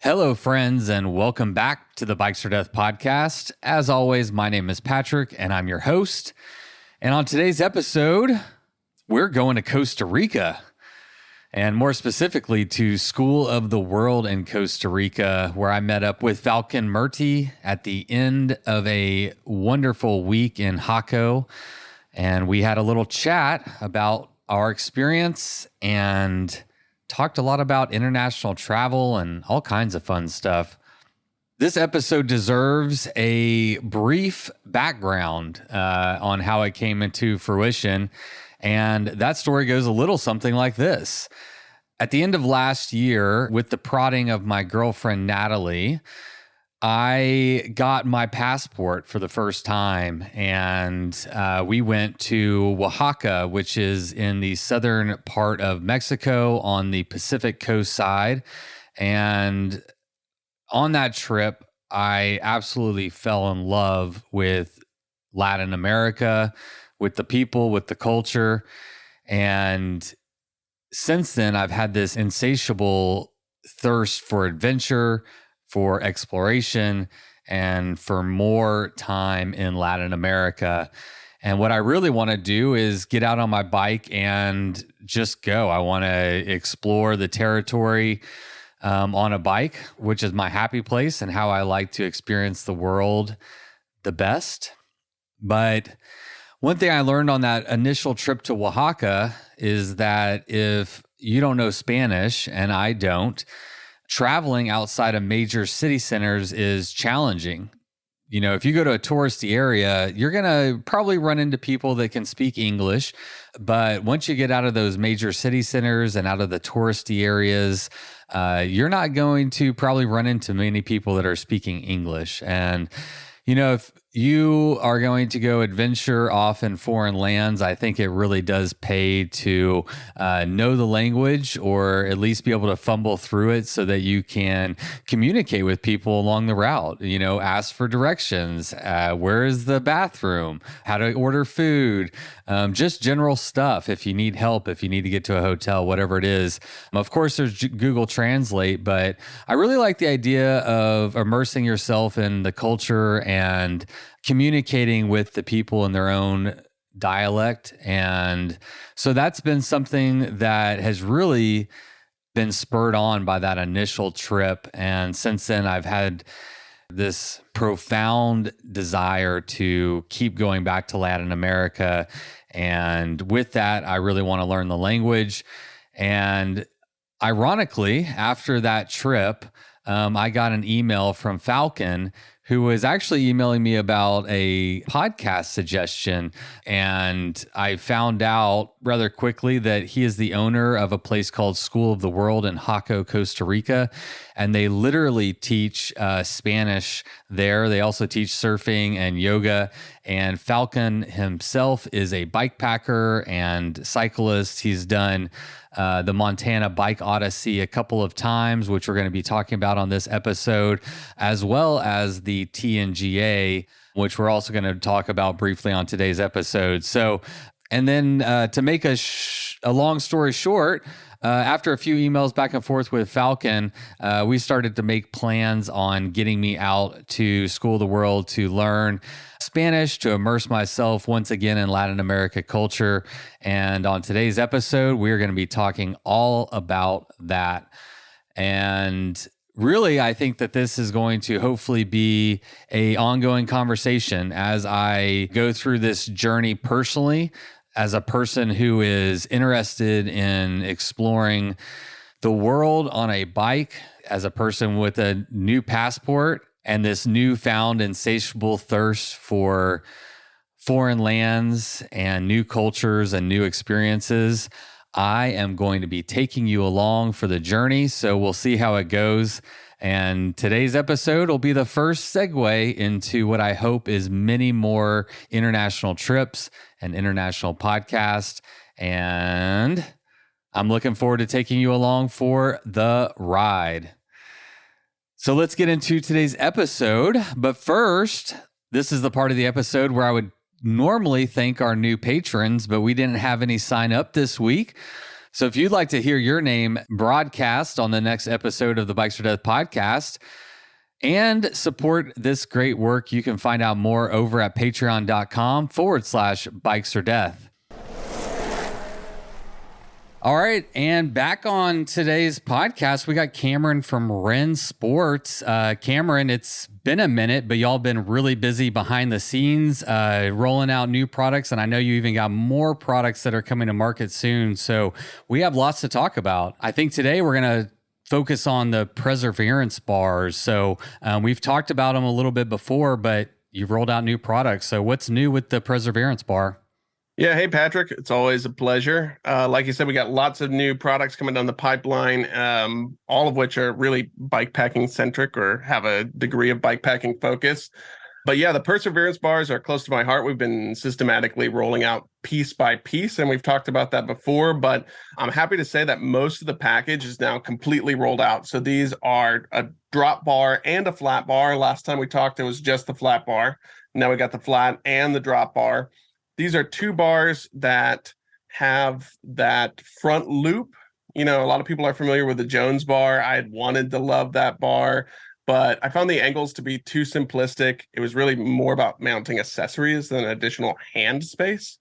Hello, friends, and welcome back to the Bikes for Death podcast. As always, my name is Patrick, and I'm your host. And on today's episode, we're going to Costa Rica, and more specifically to School of the World in Costa Rica, where I met up with Falcon Murty at the end of a wonderful week in Jaco. And we had a little chat about our experience and talked a lot about international travel and all kinds of fun stuff. This episode deserves a brief background on how it came into fruition. And that story goes a little something like this. At the end of last year, with the prodding of my girlfriend, Natalie, I got my passport for the first time, and we went to Oaxaca, which is in the southern part of Mexico on the Pacific coast side. And on that trip, I absolutely fell in love with Latin America, with the people, with the culture. And since then, I've had this insatiable thirst for adventure, for exploration, and for more time in Latin America. And what I really want to do is get out on my bike and just go. I want to explore the territory on a bike, which is my happy place and how I like to experience the world the best. But one thing I learned on that initial trip to Oaxaca is that if you don't know Spanish, and I don't, traveling outside of major city centers is challenging. You know, if you go to a touristy area, you're going to probably run into people that can speak English. But once you get out of those major city centers and out of the touristy areas, you're not going to probably run into many people that are speaking English. And, you know, if you are going to go adventure off in foreign lands, I think it really does pay to know the language, or at least be able to fumble through it so that you can communicate with people along the route. You know, ask for directions. Where is the bathroom? How to order food? Just general stuff. If you need help, if you need to get to a hotel, whatever it is. Of course, there's Google Translate, but I really like the idea of immersing yourself in the culture and communicating with the people in their own dialect. And so that's been something that has really been spurred on by that initial trip. And since then, I've had this profound desire to keep going back to Latin America. And with that, I really want to learn the language. And ironically, after that trip, I got an email from Falcon, who was actually emailing me about a podcast suggestion. And I found out rather quickly that he is the owner of a place called School of the World in Jaco, Costa Rica. And they literally teach Spanish there. They also teach surfing and yoga. And Falcon himself is a bike packer and cyclist. He's done the Montana Bike Odyssey a couple of times, which we're going to be talking about on this episode, as well as the TNGA, which we're also going to talk about briefly on today's episode. So, and then to make a long story short, after a few emails back and forth with Falcon, we started to make plans on getting me out to School of the World to learn Spanish, to immerse myself once again in Latin America culture. And on today's episode, we're going to be talking all about that. And really, I think that this is going to hopefully be an ongoing conversation as I go through this journey personally, as a person who is interested in exploring the world on a bike, as a person with a new passport and this newfound insatiable thirst for foreign lands and new cultures and new experiences. I am going to be taking you along for the journey, so we'll see how it goes. And today's episode will be the first segue into what I hope is many more international trips and international podcasts. And I'm looking forward to taking you along for the ride. So let's get into today's episode. But first, this is the part of the episode where I would normally thank our new patrons, but we didn't have any sign up this week. So if you'd like to hear your name broadcast on the next episode of the Bikes for Death podcast and support this great work, you can find out more over at patreon.com/Bikes for Death. All right, and back on today's podcast, we got Cameron from Wren Sports. Cameron, it's been a minute, but y'all been really busy behind the scenes, rolling out new products, and I know you even got more products that are coming to market soon. So we have lots to talk about. I think today we're going to focus on the Perseverance bars. So we've talked about them a little bit before, but you've rolled out new products. So what's new with the Perseverance bar? Yeah. Hey, Patrick. It's always a pleasure. Like you said, we got lots of new products coming down the pipeline, all of which are really bike packing centric or have a degree of bike packing focus. But yeah, the Perseverance bars are close to my heart. We've been systematically rolling out piece by piece, and we've talked about that before, but I'm happy to say that most of the package is now completely rolled out. So these are a drop bar and a flat bar. Last time we talked, it was just the flat bar. Now we got the flat and the drop bar. These are two bars that have that front loop. You know, a lot of people are familiar with the Jones bar. I had wanted to love that bar, but I found the angles to be too simplistic. It was really more about mounting accessories than additional hand space.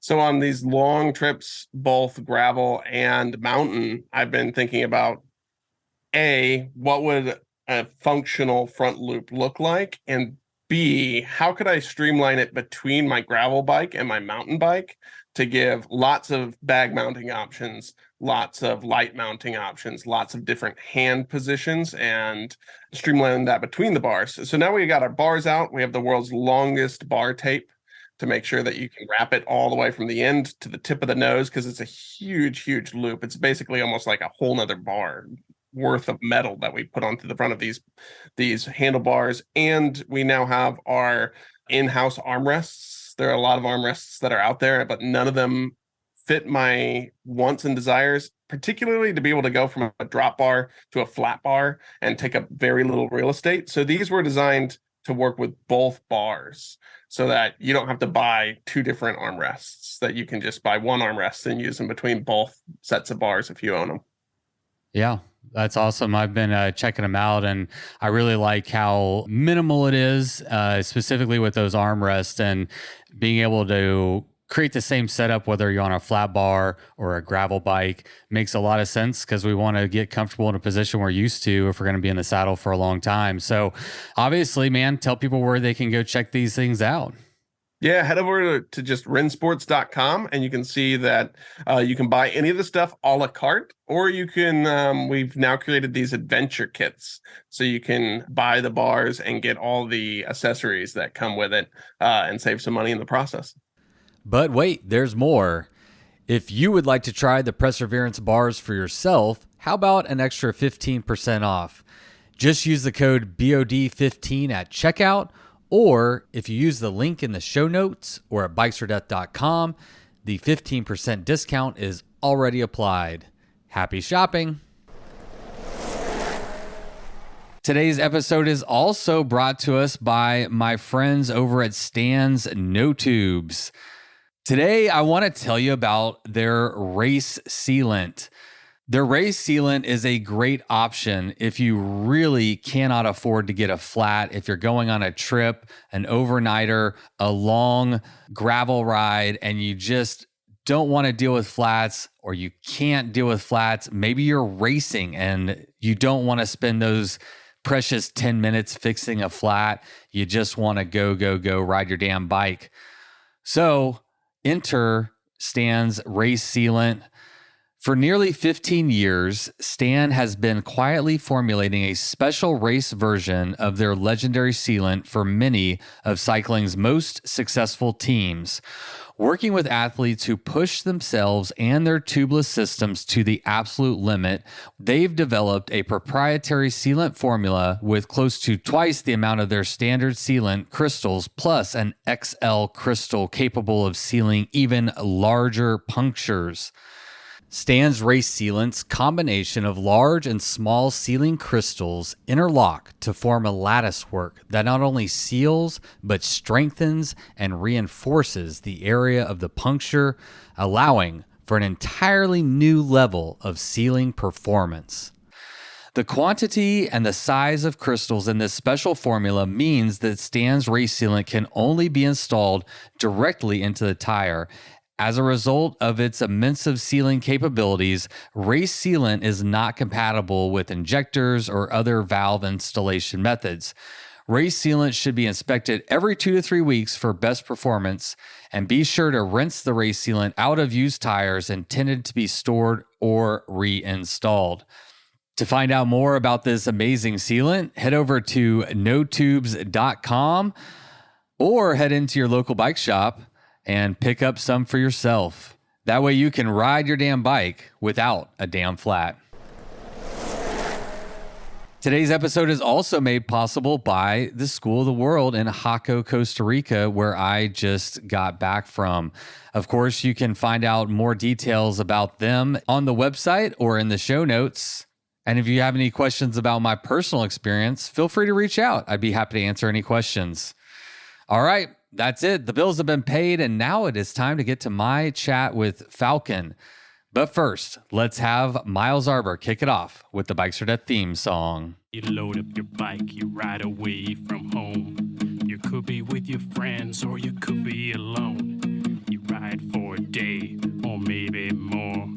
So on these long trips, both gravel and mountain, I've been thinking about what would a functional front loop look like? And B, how could I streamline it between my gravel bike and my mountain bike to give lots of bag mounting options, lots of light mounting options, lots of different hand positions, and streamline that between the bars. So now we got our bars out. We have the world's longest bar tape to make sure that you can wrap it all the way from the end to the tip of the nose, because it's a huge, huge loop. It's basically almost like a whole nother bar worth of metal that we put onto the front of these handlebars. And we now have our in-house armrests. There are a lot of armrests that are out there, but none of them fit my wants and desires, particularly to be able to go from a drop bar to a flat bar and take up very little real estate. So these were designed to work with both bars so that you don't have to buy two different armrests, that you can just buy one armrest and use them between both sets of bars if you own them. Yeah. That's awesome. I've been checking them out, and I really like how minimal it is, specifically with those armrests, and being able to create the same setup, whether you're on a flat bar or a gravel bike, makes a lot of sense because we want to get comfortable in a position we're used to if we're going to be in the saddle for a long time. So obviously, man, tell people where they can go check these things out. Yeah, head over to just wrensports.com and you can see that you can buy any of the stuff a la carte, or you can, we've now created these adventure kits. So you can buy the bars and get all the accessories that come with it and save some money in the process. But wait, there's more. If you would like to try the Perseverance bars for yourself, how about an extra 15% off? Just use the code BOD15 at checkout. Or if you use the link in the show notes or at bikesfordeath.com, the 15% discount is already applied. Happy shopping. Today's episode is also brought to us by my friends over at Stan's No Tubes. Today, I want to tell you about their race sealant. Their race sealant is a great option if you really cannot afford to get a flat, if you're going on a trip, an overnighter, a long gravel ride, and you just don't want to deal with flats, or you can't deal with flats. Maybe you're racing and you don't want to spend those precious 10 minutes fixing a flat. You just want to go ride your damn bike. So enter Stan's race sealant. For nearly 15 years, Stan has been quietly formulating a special race version of their legendary sealant for many of cycling's most successful teams. Working with athletes who push themselves and their tubeless systems to the absolute limit, they've developed a proprietary sealant formula with close to twice the amount of their standard sealant crystals, plus an XL crystal capable of sealing even larger punctures. Stan's race sealant's combination of large and small sealing crystals interlock to form a lattice work that not only seals, but strengthens and reinforces the area of the puncture, allowing for an entirely new level of sealing performance. The quantity and the size of crystals in this special formula means that Stan's race sealant can only be installed directly into the tire. As a result of its immense sealing capabilities, race sealant is not compatible with injectors or other valve installation methods. Race sealant should be inspected every 2 to 3 weeks for best performance, and be sure to rinse the race sealant out of used tires intended to be stored or reinstalled. To find out more about this amazing sealant, head over to notubes.com or head into your local bike shop and pick up some for yourself. That way you can ride your damn bike without a damn flat. Today's episode is also made possible by the School of the World in Jaco, Costa Rica, where I just got back from. Of course, you can find out more details about them on the website or in the show notes. And if you have any questions about my personal experience, feel free to reach out. I'd be happy to answer any questions. All right, that's it. The bills have been paid, and now it is time to get to my chat with Falcon. But first, let's have Miles Arbor kick it off with the Bikes for Death theme song. You load up your bike, you ride away from home. You could be with your friends or you could be alone. You ride for a day or maybe more.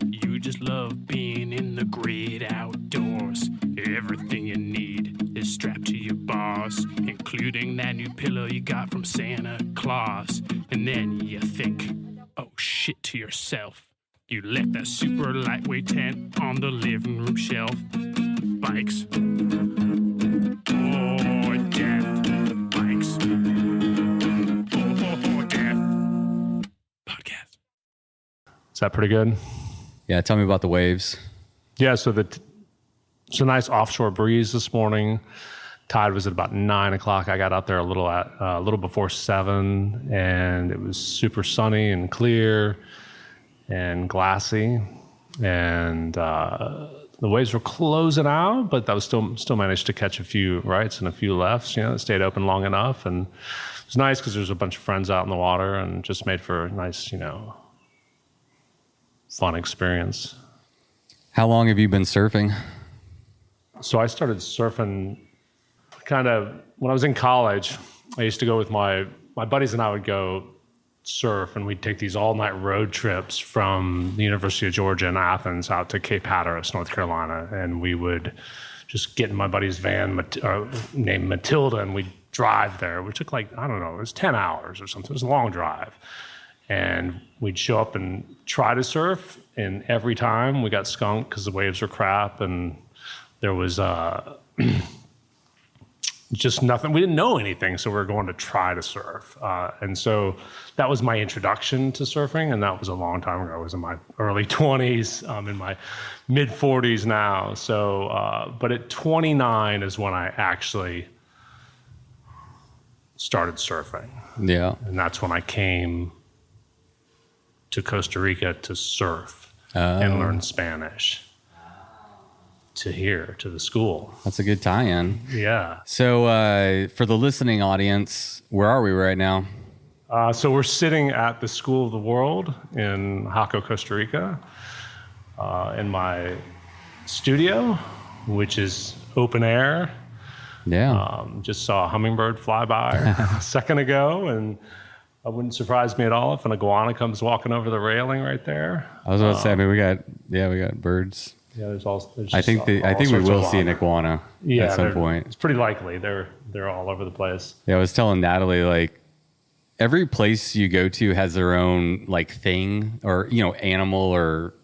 You just love being in the great outdoors. Everything you need is strapped to your bars, including that new pillow you got from Santa Claus. And then you think, oh shit, to yourself. You left that super lightweight tent on the living room shelf. Bikes. Or death. Bikes. Or death. Podcast. Is that pretty good? Yeah, tell me about the waves. Yeah, so it's a nice offshore breeze this morning. Tide was at about 9 o'clock. I got out there a little before 7, and it was super sunny and clear and glassy, and the waves were closing out, but that was still managed to catch a few rights and a few lefts. It stayed open long enough, and it was nice because there's a bunch of friends out in the water, and just made for a nice, fun experience. How long have you been surfing? So I started surfing kind of when I was in college. I used to go with my buddies, and I would go surf, and we'd take these all-night road trips from the University of Georgia in Athens out to Cape Hatteras, North Carolina, and we would just get in my buddy's van named Matilda, and we'd drive there. We took it was 10 hours or something. It was a long drive, and we'd show up and try to surf, and every time we got skunked because the waves were crap, and there was just nothing. We didn't know anything, so we were going to try to surf. And so that was my introduction to surfing, and that was a long time ago. I was in my early 20s. I'm in my mid-40s now. So, but at 29 is when I actually started surfing. Yeah. And that's when I came to Costa Rica to surf and learn Spanish. To the school. That's a good tie-in. Yeah. So for the listening audience, where are we right now? So we're sitting at the School of the World in Jaco, Costa Rica, in my studio, which is open air. Yeah. Just saw a hummingbird fly by a second ago, and it wouldn't surprise me at all if an iguana comes walking over the railing right there. I was about to say, we got birds. Yeah, there's I think we will see an iguana at some point. It's pretty likely. They're all over the place. Yeah, I was telling Natalie, every place you go to has their own thing or animal or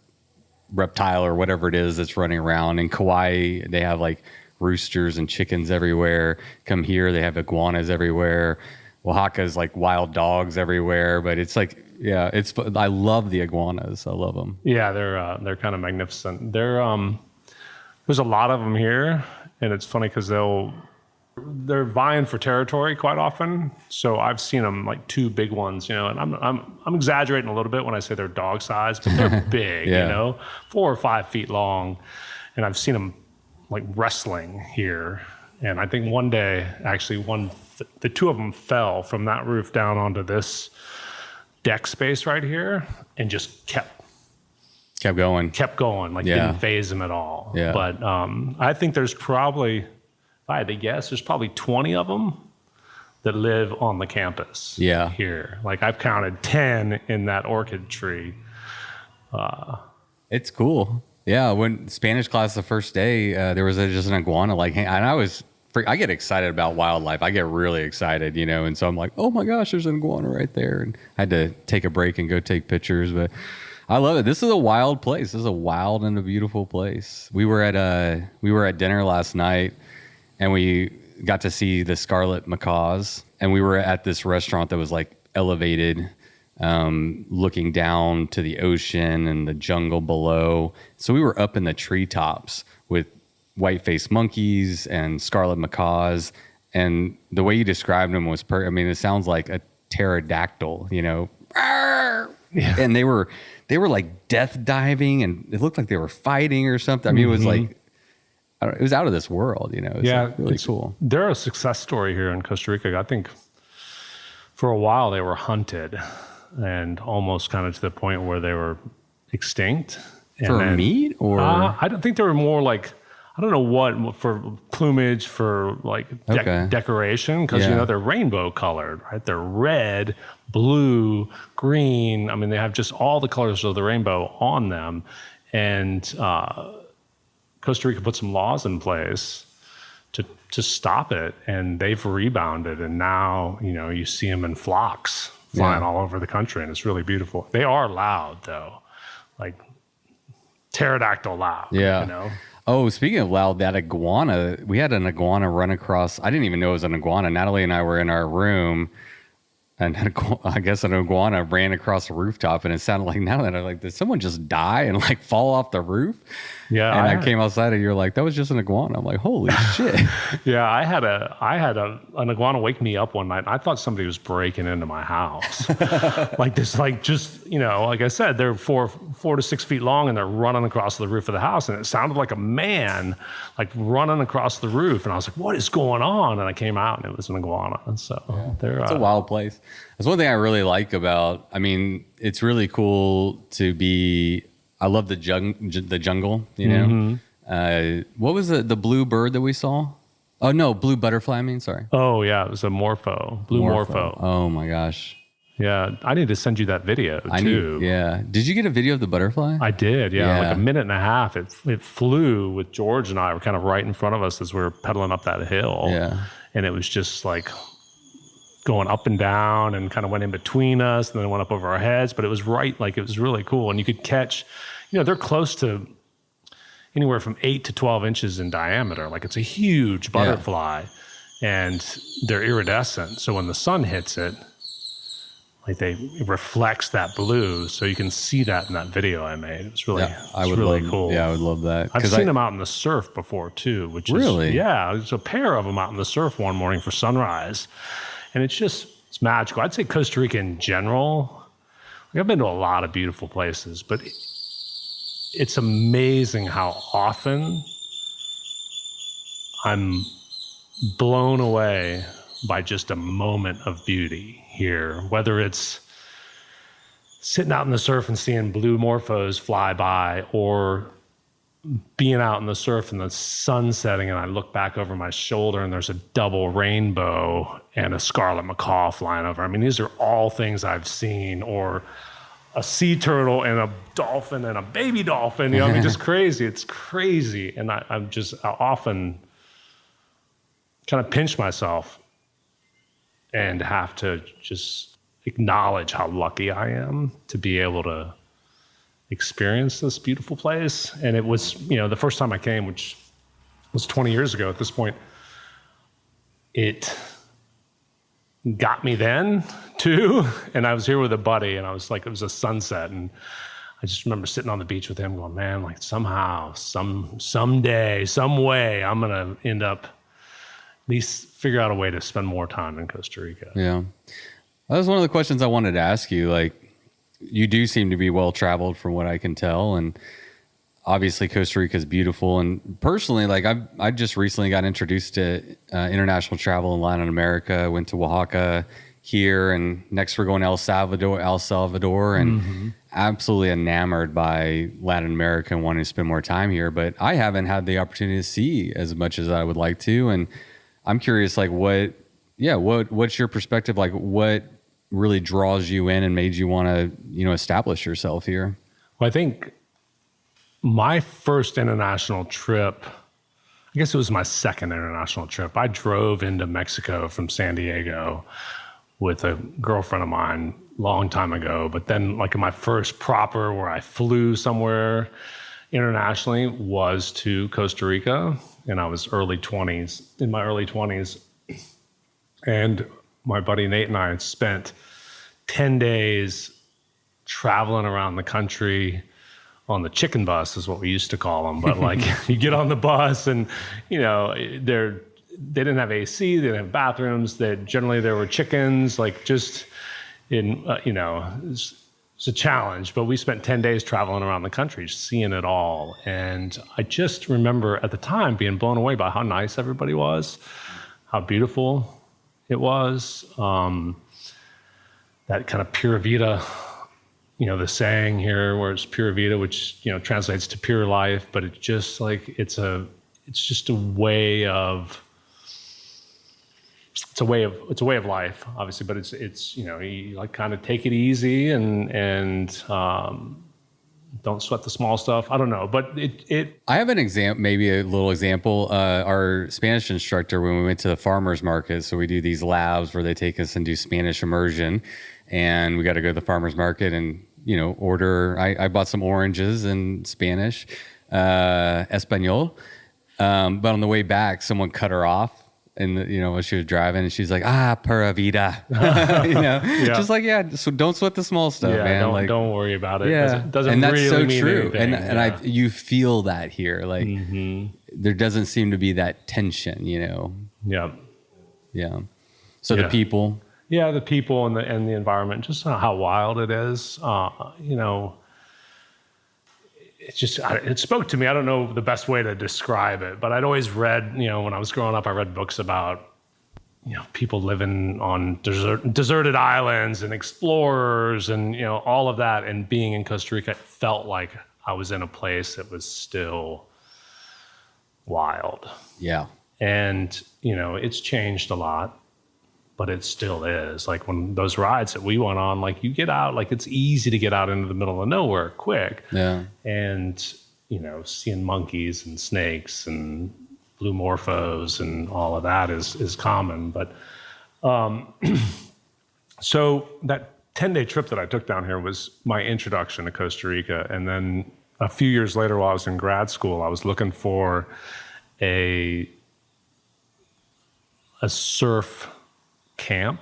reptile or whatever it is that's running around. In Kauai, they have roosters and chickens everywhere. Come here, they have iguanas everywhere. Oaxaca's wild dogs everywhere, but it's yeah, I love the iguanas. I love them. Yeah, they're kind of magnificent. There's a lot of them here, and it's funny because they're vying for territory quite often. So I've seen them 2 big ones, and I'm exaggerating a little bit when I say they're dog sized, but they're big, Yeah. 4 or 5 feet long, and I've seen them wrestling here. And I think one day, actually, the 2 of them fell from that roof down onto this deck space right here and just kept kept going. Like didn't phase him at all. Yeah. But I think there's probably, if I had to guess, there's probably 20 of them that live on the campus here. Like I've counted 10 in that orchid tree. It's cool. Yeah, when Spanish class the first day, there was just an iguana and I get excited about wildlife. I get really excited, and so I'm like, oh my gosh, there's an iguana right there. And I had to take a break and go take pictures, but I love it. This is a wild place. This is a wild and a beautiful place. We were at dinner last night, and we got to see the scarlet macaws, and we were at this restaurant that was like elevated, looking down to the ocean and the jungle below. So we were up in the treetops with white-faced monkeys and scarlet macaws, and the way you described them was it sounds like a pterodactyl, and they were like death diving, and it looked like they were fighting or something. I mean, it was like, it was out of this world, It was really cool. They're a success story here in Costa Rica. I think for a while they were hunted and almost kind of to the point where they were extinct. For meat? Or I don't think they were more like, I don't know what, for plumage, for like decoration, because they're rainbow colored, right? They're red, blue, green. I mean, they have just all the colors of the rainbow on them. And Costa Rica put some laws in place to stop it, and they've rebounded. And now, you see them in flocks flying all over the country, and it's really beautiful. They are loud, though, like pterodactyl loud. Yeah. Oh, speaking of loud, that iguana, we had an iguana run across. I didn't even know it was an iguana. Natalie and I were in our room, and I guess an iguana ran across the rooftop, and it sounded like, Natalie and I were like, did someone just die and like fall off the roof? Yeah. And I came outside, and you're like, that was just an iguana. I'm like, holy shit. Yeah, I had an iguana wake me up one night, and I thought somebody was breaking into my house. Like this, like just, like I said, they're 4 to 6 feet long, and they're running across the roof of the house, and it sounded like a man like running across the roof, and I was like, what is going on? And I came out, and it was an iguana. And so it's a wild place. That's one thing I really like about, it's really cool to be, I love the jungle, What was the blue bird that we saw? Oh, no, blue butterfly, sorry. Oh, yeah, it was a blue morpho. Oh, my gosh. Yeah, I need to send you that video, too. Did you get a video of the butterfly? I did, like a minute and a half. It flew with George and I, were kind of right in front of us as we were pedaling up that hill. Yeah. And it was just like going up and down, and kind of went in between us, and then went up over our heads, but it was right, like it was really cool. And you could catch, they're close to anywhere from 8 to 12 inches in diameter. Like it's a huge butterfly, and they're iridescent. So when the sun hits it, like it reflects that blue. So you can see that in that video I made. It was really, cool. Yeah, I would love that. I've seen them out in the surf before too, which really? There's a pair of them out in the surf one morning for sunrise. And it's magical. I'd say Costa Rica in general, like I've been to a lot of beautiful places, but it's amazing how often I'm blown away by just a moment of beauty here, whether it's sitting out in the surf and seeing blue morphos fly by, or being out in the surf and the sun setting, and I look back over my shoulder and there's a double rainbow and a scarlet macaw flying over. These are all things I've seen, or a sea turtle and a dolphin and a baby dolphin, just crazy. It's crazy. And I often kind of pinch myself and have to just acknowledge how lucky I am to be able to experience this beautiful place. And it was, the first time I came, which was 20 years ago at this point, it got me then too. And I was here with a buddy, and I was like, it was a sunset, and I just remember sitting on the beach with him going, man, like somehow, someday, some way, I'm going to end up at least figure out a way to spend more time in Costa Rica. Yeah. That was one of the questions I wanted to ask you. Like, you do seem to be well-traveled from what I can tell. And obviously Costa Rica is beautiful. And personally, like I just recently got introduced to international travel in Latin America. I went to Oaxaca here, and next we're going to El Salvador, and absolutely enamored by Latin America and wanting to spend more time here. But I haven't had the opportunity to see as much as I would like to, and I'm curious, like what's your perspective? Like what really draws you in and made you want to, establish yourself here? Well, I think my first international trip, I guess it was my second international trip. I drove into Mexico from San Diego with a girlfriend of mine long time ago. But then like my first proper where I flew somewhere internationally was to Costa Rica. And I was in my early 20s. And my buddy Nate and I had spent 10 days traveling around the country on the chicken bus is what we used to call them. But like you get on the bus and, they didn't have AC, they didn't have bathrooms, generally there were chickens, like just in, it's a challenge, but we spent 10 days traveling around the country, seeing it all. And I just remember at the time being blown away by how nice everybody was, how beautiful it was. That kind of pura vida, the saying here where it's pura vida, which, translates to pure life, but it's just like, it's just a way of life, obviously, but it's you like kind of take it easy and don't sweat the small stuff. I don't know, but I have an example, maybe a little example. Our Spanish instructor, when we went to the farmers market, so we do these labs where they take us and do Spanish immersion, and we got to go to the farmers market and order. I bought some oranges in Spanish, Español, but on the way back, someone cut her off. And when she was driving, and she's like, pura vida, just like, so don't sweat the small stuff, man. Don't worry about it. Yeah, it doesn't and that's really so mean true. anything. You feel that here, like there doesn't seem to be that tension, Yeah. So the people, the people and the environment, just how wild it is. It spoke to me. I don't know the best way to describe it, but I'd always read, when I was growing up, I read books about, people living on deserted islands and explorers and, all of that. And being in Costa Rica, it felt like I was in a place that was still wild. Yeah. And, it's changed a lot, but it still is. Like when those rides that we went on, like you get out, like it's easy to get out into the middle of nowhere quick. Yeah. And, seeing monkeys and snakes and blue morphos and all of that is common. But so that 10-day trip that I took down here was my introduction to Costa Rica. And then a few years later, while I was in grad school, I was looking for a surf camp,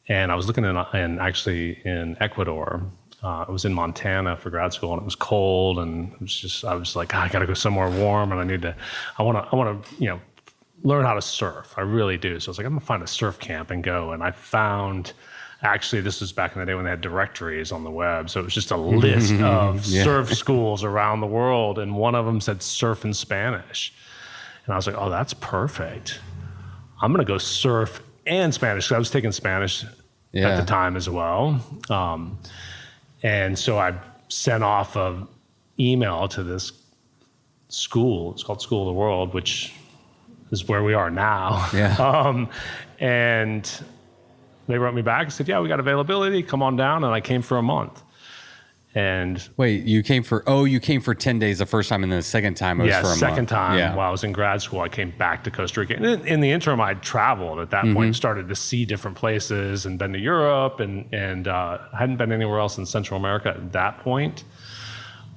and I was looking in Ecuador. I was in Montana for grad school, and it was cold, and I was like, I got to go somewhere warm, and I want to learn how to surf. I really do. So I was like, I'm gonna find a surf camp and go. And I found, actually, this was back in the day when they had directories on the web, so it was just a list of surf schools around the world, and one of them said surf in Spanish, and I was like, oh, that's perfect. I'm going to go surf and Spanish, because I was taking Spanish at the time as well. And so I sent off an email to this school. It's called School of the World, which is where we are now. Yeah. And they wrote me back and said, we got availability. Come on down. And I came for a month. And wait, you came for 10 days the first time, and then the second time it was for a month. Second time while I was in grad school, I came back to Costa Rica. And in the interim, I'd traveled at that point, started to see different places and been to Europe and hadn't been anywhere else in Central America at that point.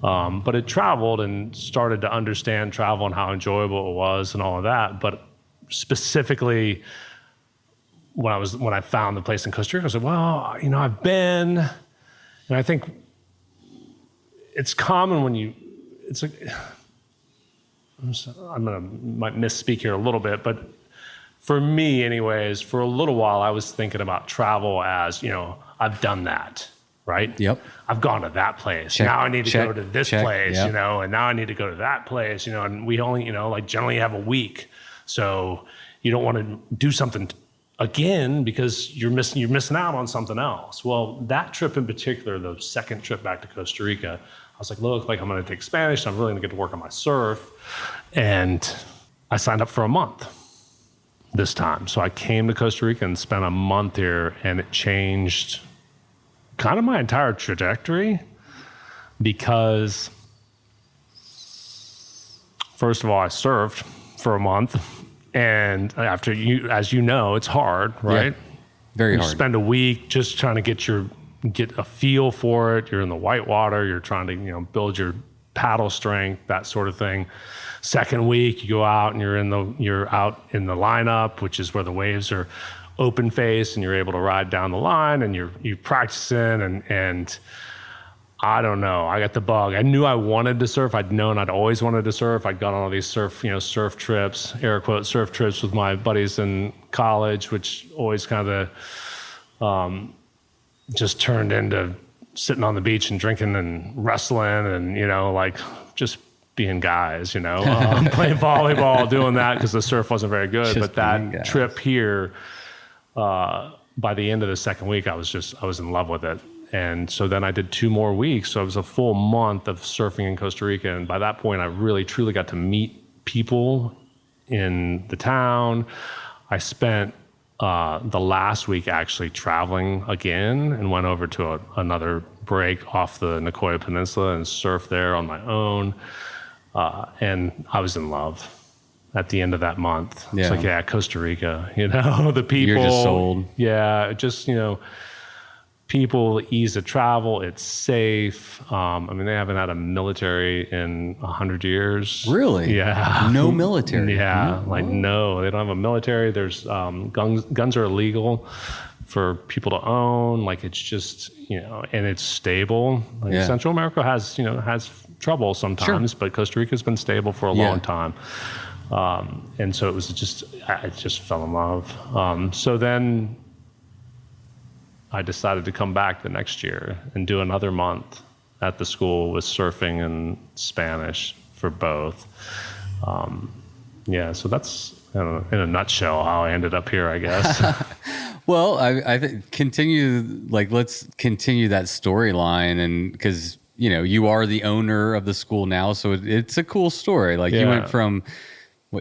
But it traveled and started to understand travel and how enjoyable it was and all of that. But specifically, when I found the place in Costa Rica, I said, well, I've been, and I think it's common when it's like, might misspeak here a little bit, but for me anyways, for a little while, I was thinking about travel as, I've done that, right? Yep. I've gone to that place. Now I need to go to this place, and now I need to go to that place, and we only, generally have a week. So you don't want to do something again, because you're missing out on something else. Well, that trip in particular, the second trip back to Costa Rica, I was like, look, like I'm going to take Spanish. I'm really going to get to work on my surf. And I signed up for a month this time. So I came to Costa Rica and spent a month here, and it changed kind of my entire trajectory because first of all, I surfed for a month. And after as you know, it's hard, right? Yeah, very hard. You spend a week just trying to get a feel for it. You're in the white water. You're trying to, build your paddle strength, that sort of thing. Second week, you go out and you're out in the lineup, which is where the waves are open face, and you're able to ride down the line, and you practicing and I don't know. I got the bug. I knew I wanted to surf. I'd known I'd always wanted to surf. I'd gone on all these surf trips, air quote surf trips with my buddies in college, which always kind of just turned into sitting on the beach and drinking and wrestling and, like just being guys, playing volleyball, doing that because the surf wasn't very good. But that trip here, by the end of the second week, I was in love with it. And so then I did 2 more weeks. So it was a full month of surfing in Costa Rica. And by that point, I really, truly got to meet people in the town. I spent the last week actually traveling again and went over to another break off the Nicoya Peninsula and surfed there on my own. And I was in love at the end of that month. Yeah. It's like, Costa Rica, the people. You're just sold. Yeah, just, people, ease of travel, it's safe. They haven't had a military in 100 years. Really? Yeah. No military? Yeah, no, they don't have a military. There's guns are illegal for people to own. Like it's just, and it's stable. Central America has trouble sometimes, but Costa Rica's been stable for a long time. And so I just fell in love. So then I decided to come back the next year and do another month at the school with surfing and Spanish for both. So that's, I don't know, in a nutshell how I ended up here, I guess. Well, I think let's continue that storyline, and because you are the owner of the school now, so it's a cool story. You went from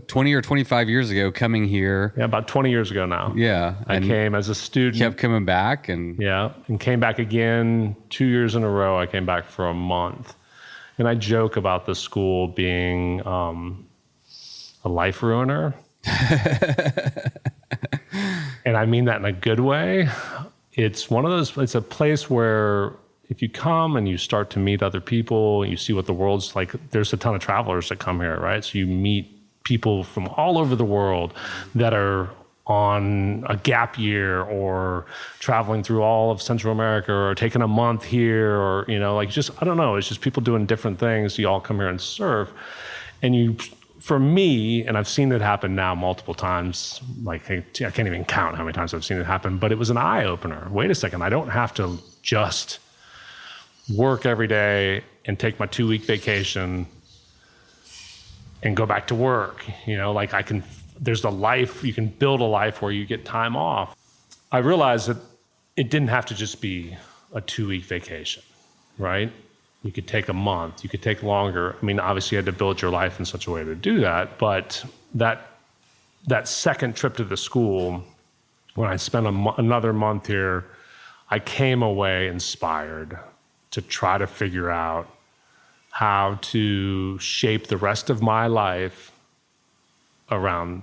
20 or 25 years ago coming here. Yeah, about 20 years ago now. Yeah. I came as a student. Kept coming back. And came back again 2 years in a row. I came back for a month. And I joke about the school being a life ruiner. And I mean that in a good way. It's it's a place where if you come and you start to meet other people, you see what the world's like. There's a ton of travelers that come here, right? So you meet people from all over the world that are on a gap year or traveling through all of Central America or taking a month here or, I don't know. It's just people doing different things. You all come here and surf. And for me, and I've seen it happen now multiple times, I can't even count how many times I've seen it happen, but it was an eye opener. Wait a second. I don't have to just work every day and take my 2-week vacation and go back to work. There's a life, you can build a life where you get time off. I realized that it didn't have to just be a 2-week vacation, right? You could take a month, you could take longer. Obviously you had to build your life in such a way to do that, but that second trip to the school, when I spent another month here, I came away inspired to try to figure out how to shape the rest of my life around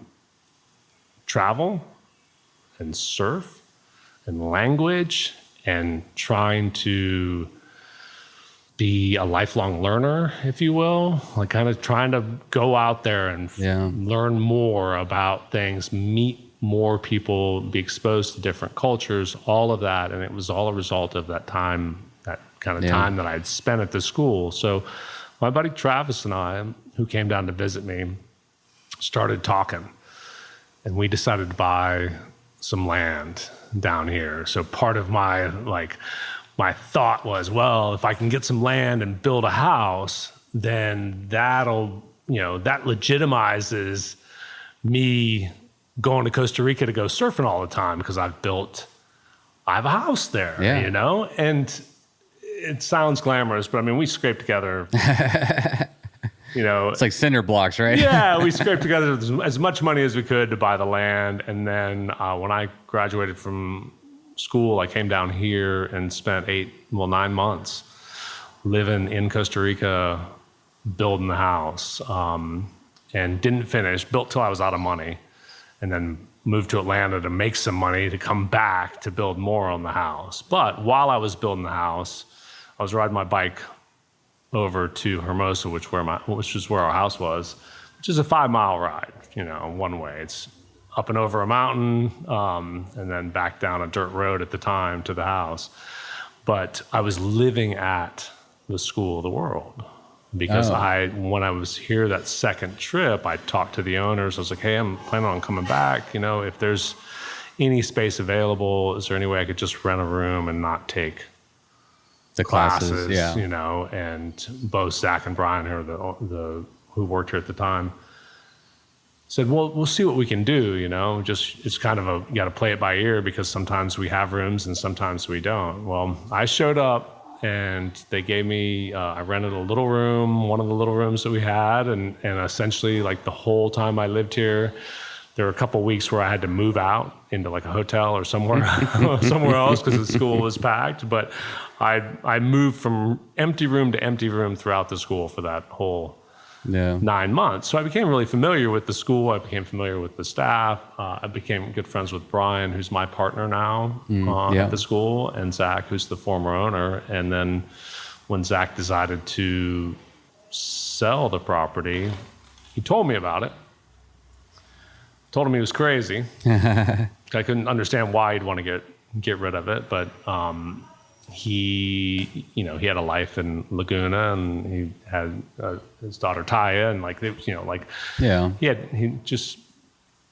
travel and surf and language and trying to be a lifelong learner, if you will, kind of trying to go out there and learn more about things, meet more people, be exposed to different cultures, all of that. And it was all a result of that time, time that I had spent at the school. So my buddy Travis and I, who came down to visit me, started talking, and we decided to buy some land down here. So part of my thought was, well, if I can get some land and build a house, then that legitimizes me going to Costa Rica to go surfing all the time because I have a house there, you know? And it sounds glamorous, but I mean, we scraped together, you know. It's like cinder blocks, right? Yeah, we scraped together as much money as we could to buy the land. And then when I graduated from school, I came down here and spent 9 months living in Costa Rica, building the house, and didn't finish, built till I was out of money, and then moved to Atlanta to make some money to come back to build more on the house. But while I was building the house, I was riding my bike over to Hermosa, which is where our house was, which is a 5-mile ride, you know, one way. It's up and over a mountain, and then back down a dirt road at the time to the house. But I was living at the School of the World because when I was here that second trip, I talked to the owners. I was like, hey, I'm planning on coming back. You know, if there's any space available, is there any way I could just rent a room and not take the classes? You know, and both Zach and Brian, who worked here at the time, said, well, we'll see what we can do, you know, just, it's kind of you got to play it by ear because sometimes we have rooms and sometimes we don't. Well, I showed up and they gave me, I rented a little room, one of the little rooms that we had. And essentially like the whole time I lived here, there were a couple of weeks where I had to move out into like a hotel or somewhere else because the school was packed. But I moved from empty room to empty room throughout the school for that whole 9 months. So I became really familiar with the school. I became familiar with the staff. I became good friends with Brian, who's my partner now at the school, and Zach, who's the former owner. And then when Zach decided to sell the property, he told me about it. Told him he was crazy. I couldn't understand why he'd want to get rid of it, but he had a life in Laguna, and he had his daughter Taya, and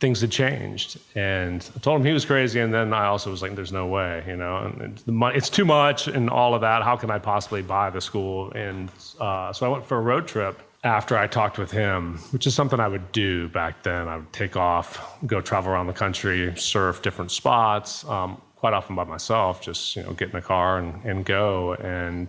things had changed. And I told him he was crazy, and then I also was like, "There's no way, you know, and it's too much, and all of that. How can I possibly buy the school?" And so I went for a road trip after I talked with him, which is something I would do back then. I would take off, go travel around the country, surf different spots. Quite often by myself, just, you know, get in the car and go. And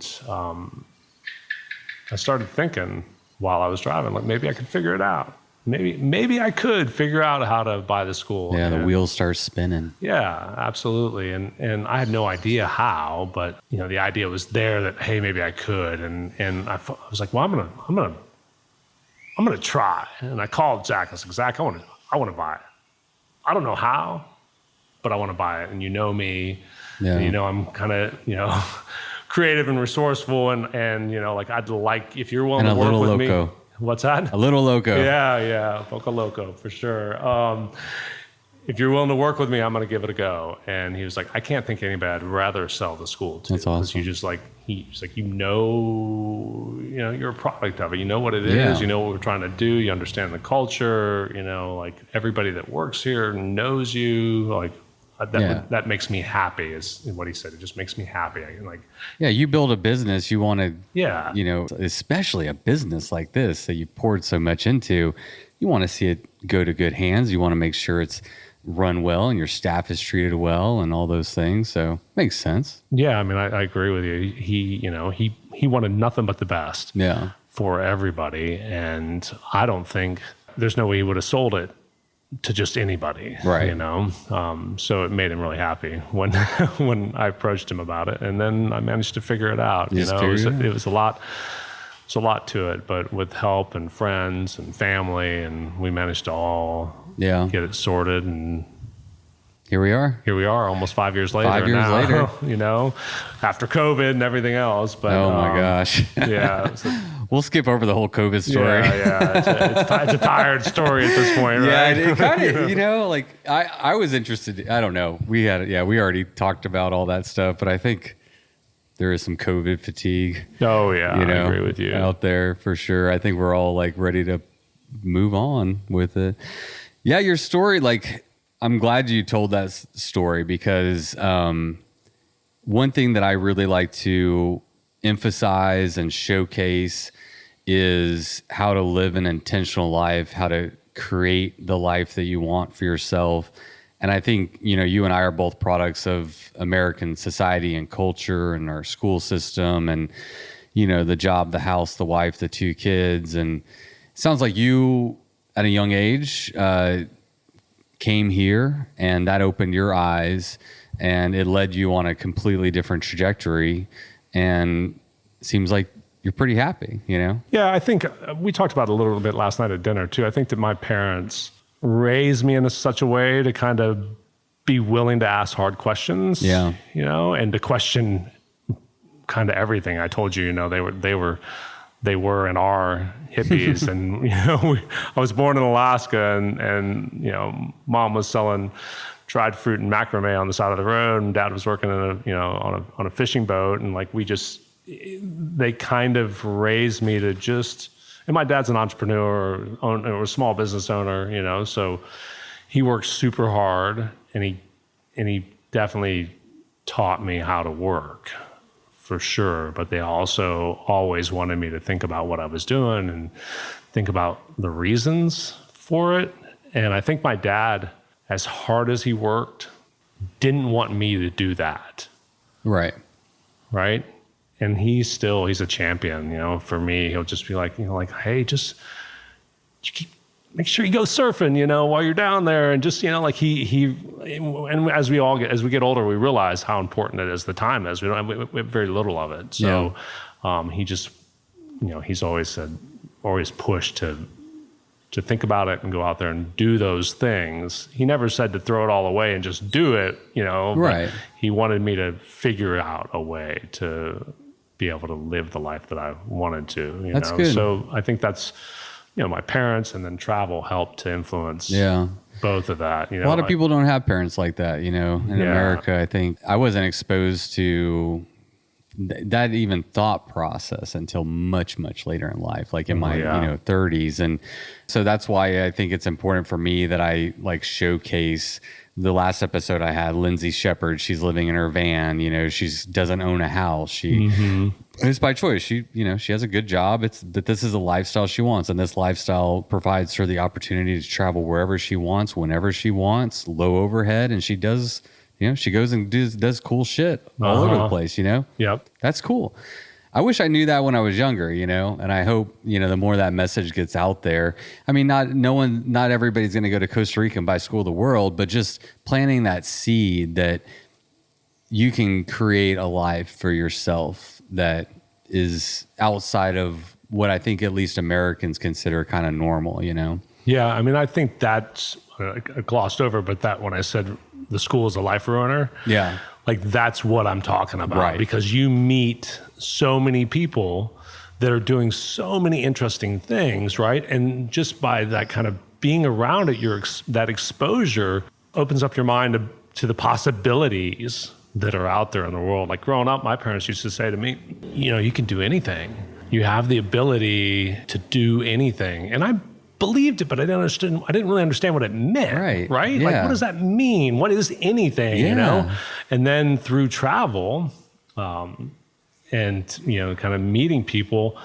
I started thinking while I was driving, like, maybe I could figure it out. Maybe I could figure out how to buy the school. Yeah, the wheels start spinning. Yeah, absolutely. And I had no idea how, but, you know, the idea was there that, hey, maybe I could. And I was like, well, I'm gonna try. And I called Zach. I was like, Zach, I want to buy it. I don't know how, but I want to buy it. And you know me, and you know, I'm kind of, you know, creative and resourceful. And, you know, like, I'd like, if you're willing to work with me. What's that? A little loco. Yeah. Poco loco for sure. If you're willing to work with me, I'm going to give it a go. And he was like, I can't think anybody I'd rather sell the school to. That's awesome. Because you just like, he's like, you know, you're a product of it. You know what it is. You know what we're trying to do. You understand the culture. You know, like, everybody that works here knows you. Like, that makes me happy, is what he said. It just makes me happy. You build a business, you want to, you know, especially a business like this that you poured so much into, you want to see it go to good hands. You want to make sure it's run well and your staff is treated well and all those things. So makes sense. Yeah. I mean, I agree with you. He wanted nothing but the best for everybody. And I don't think there's no way he would have sold it to just anybody, you know? So it made him really happy when I approached him about it. And then I managed to figure it out, you know? It was a lot to it, but with help and friends and family, and we managed to all get it sorted. And here we are almost 5 years later. You know, after COVID and everything else. But oh my gosh. We'll skip over the whole COVID story. It's a tired story at this point, right? Yeah, it kind of, you know, like, I was interested. I don't know. We already talked about all that stuff, but I think there is some COVID fatigue. Oh yeah, you know, I agree with you. Out there for sure. I think we're all like ready to move on with it. Yeah, your story, like, I'm glad you told that story because one thing that I really like to emphasize and showcase is how to live an intentional life, how to create the life that you want for yourself. And I think, you and I are both products of American society and culture and our school system and, the job, the house, the wife, the 2 kids. And it sounds like you, at a young age, came here and that opened your eyes and it led you on a completely different trajectory. And it seems like you're pretty happy, Yeah, I think we talked about it a little bit last night at dinner too. I think that my parents raised me in such a way to kind of be willing to ask hard questions, and to question kind of everything. I told you, they were and are hippies. And, I was born in Alaska and mom was selling dried fruit and macrame on the side of the road. And dad was working in on a fishing boat. And they kind of raised me to and my dad's an entrepreneur or a small business owner, so he works super hard and he definitely taught me how to work for sure. But they also always wanted me to think about what I was doing and think about the reasons for it. And I think my dad, as hard as he worked, didn't want me to do that. Right. Right. And he's a champion, for me. He'll just be like, hey, make sure you go surfing, while you're down there. And just, and as we get older, we realize how important it is, the time is. We have very little of it. So he just, he's always pushed to think about it and go out there and do those things. He never said to throw it all away and just do it, Right. But he wanted me to figure out a way to be able to live the life that I wanted to, That's good. So I think that's, my parents and then travel helped to influence both of that. A lot of people don't have parents like that, in America. I think I wasn't exposed to that even thought process until much, much later in life, like in my 30s. And so that's why I think it's important for me that I showcase. The last episode I had, Lindsay Shepherd, she's living in her van, she doesn't own a house. It's by choice. She has a good job. But this is a lifestyle she wants. And this lifestyle provides her the opportunity to travel wherever she wants, whenever she wants, low overhead. And she does, she goes and does cool shit all over the place, Yep. That's cool. I wish I knew that when I was younger, and I hope, the more that message gets out there. I mean, not everybody's going to go to Costa Rica and buy School of the World, but just planting that seed that you can create a life for yourself that is outside of what I think at least Americans consider kind of normal, Yeah. I mean, I think that's glossed over, but that when I said the school is a life ruiner. Yeah. That's what I'm talking about. Right. Because you meet so many people that are doing so many interesting things, right? And just by that kind of being around it, that exposure opens up your mind to the possibilities that are out there in the world. Like growing up, my parents used to say to me, you can do anything. You have the ability to do anything. And I believed it, but I didn't really understand what it meant. Right? Yeah. What does that mean? What is anything, And then through travel, and, kind of meeting people,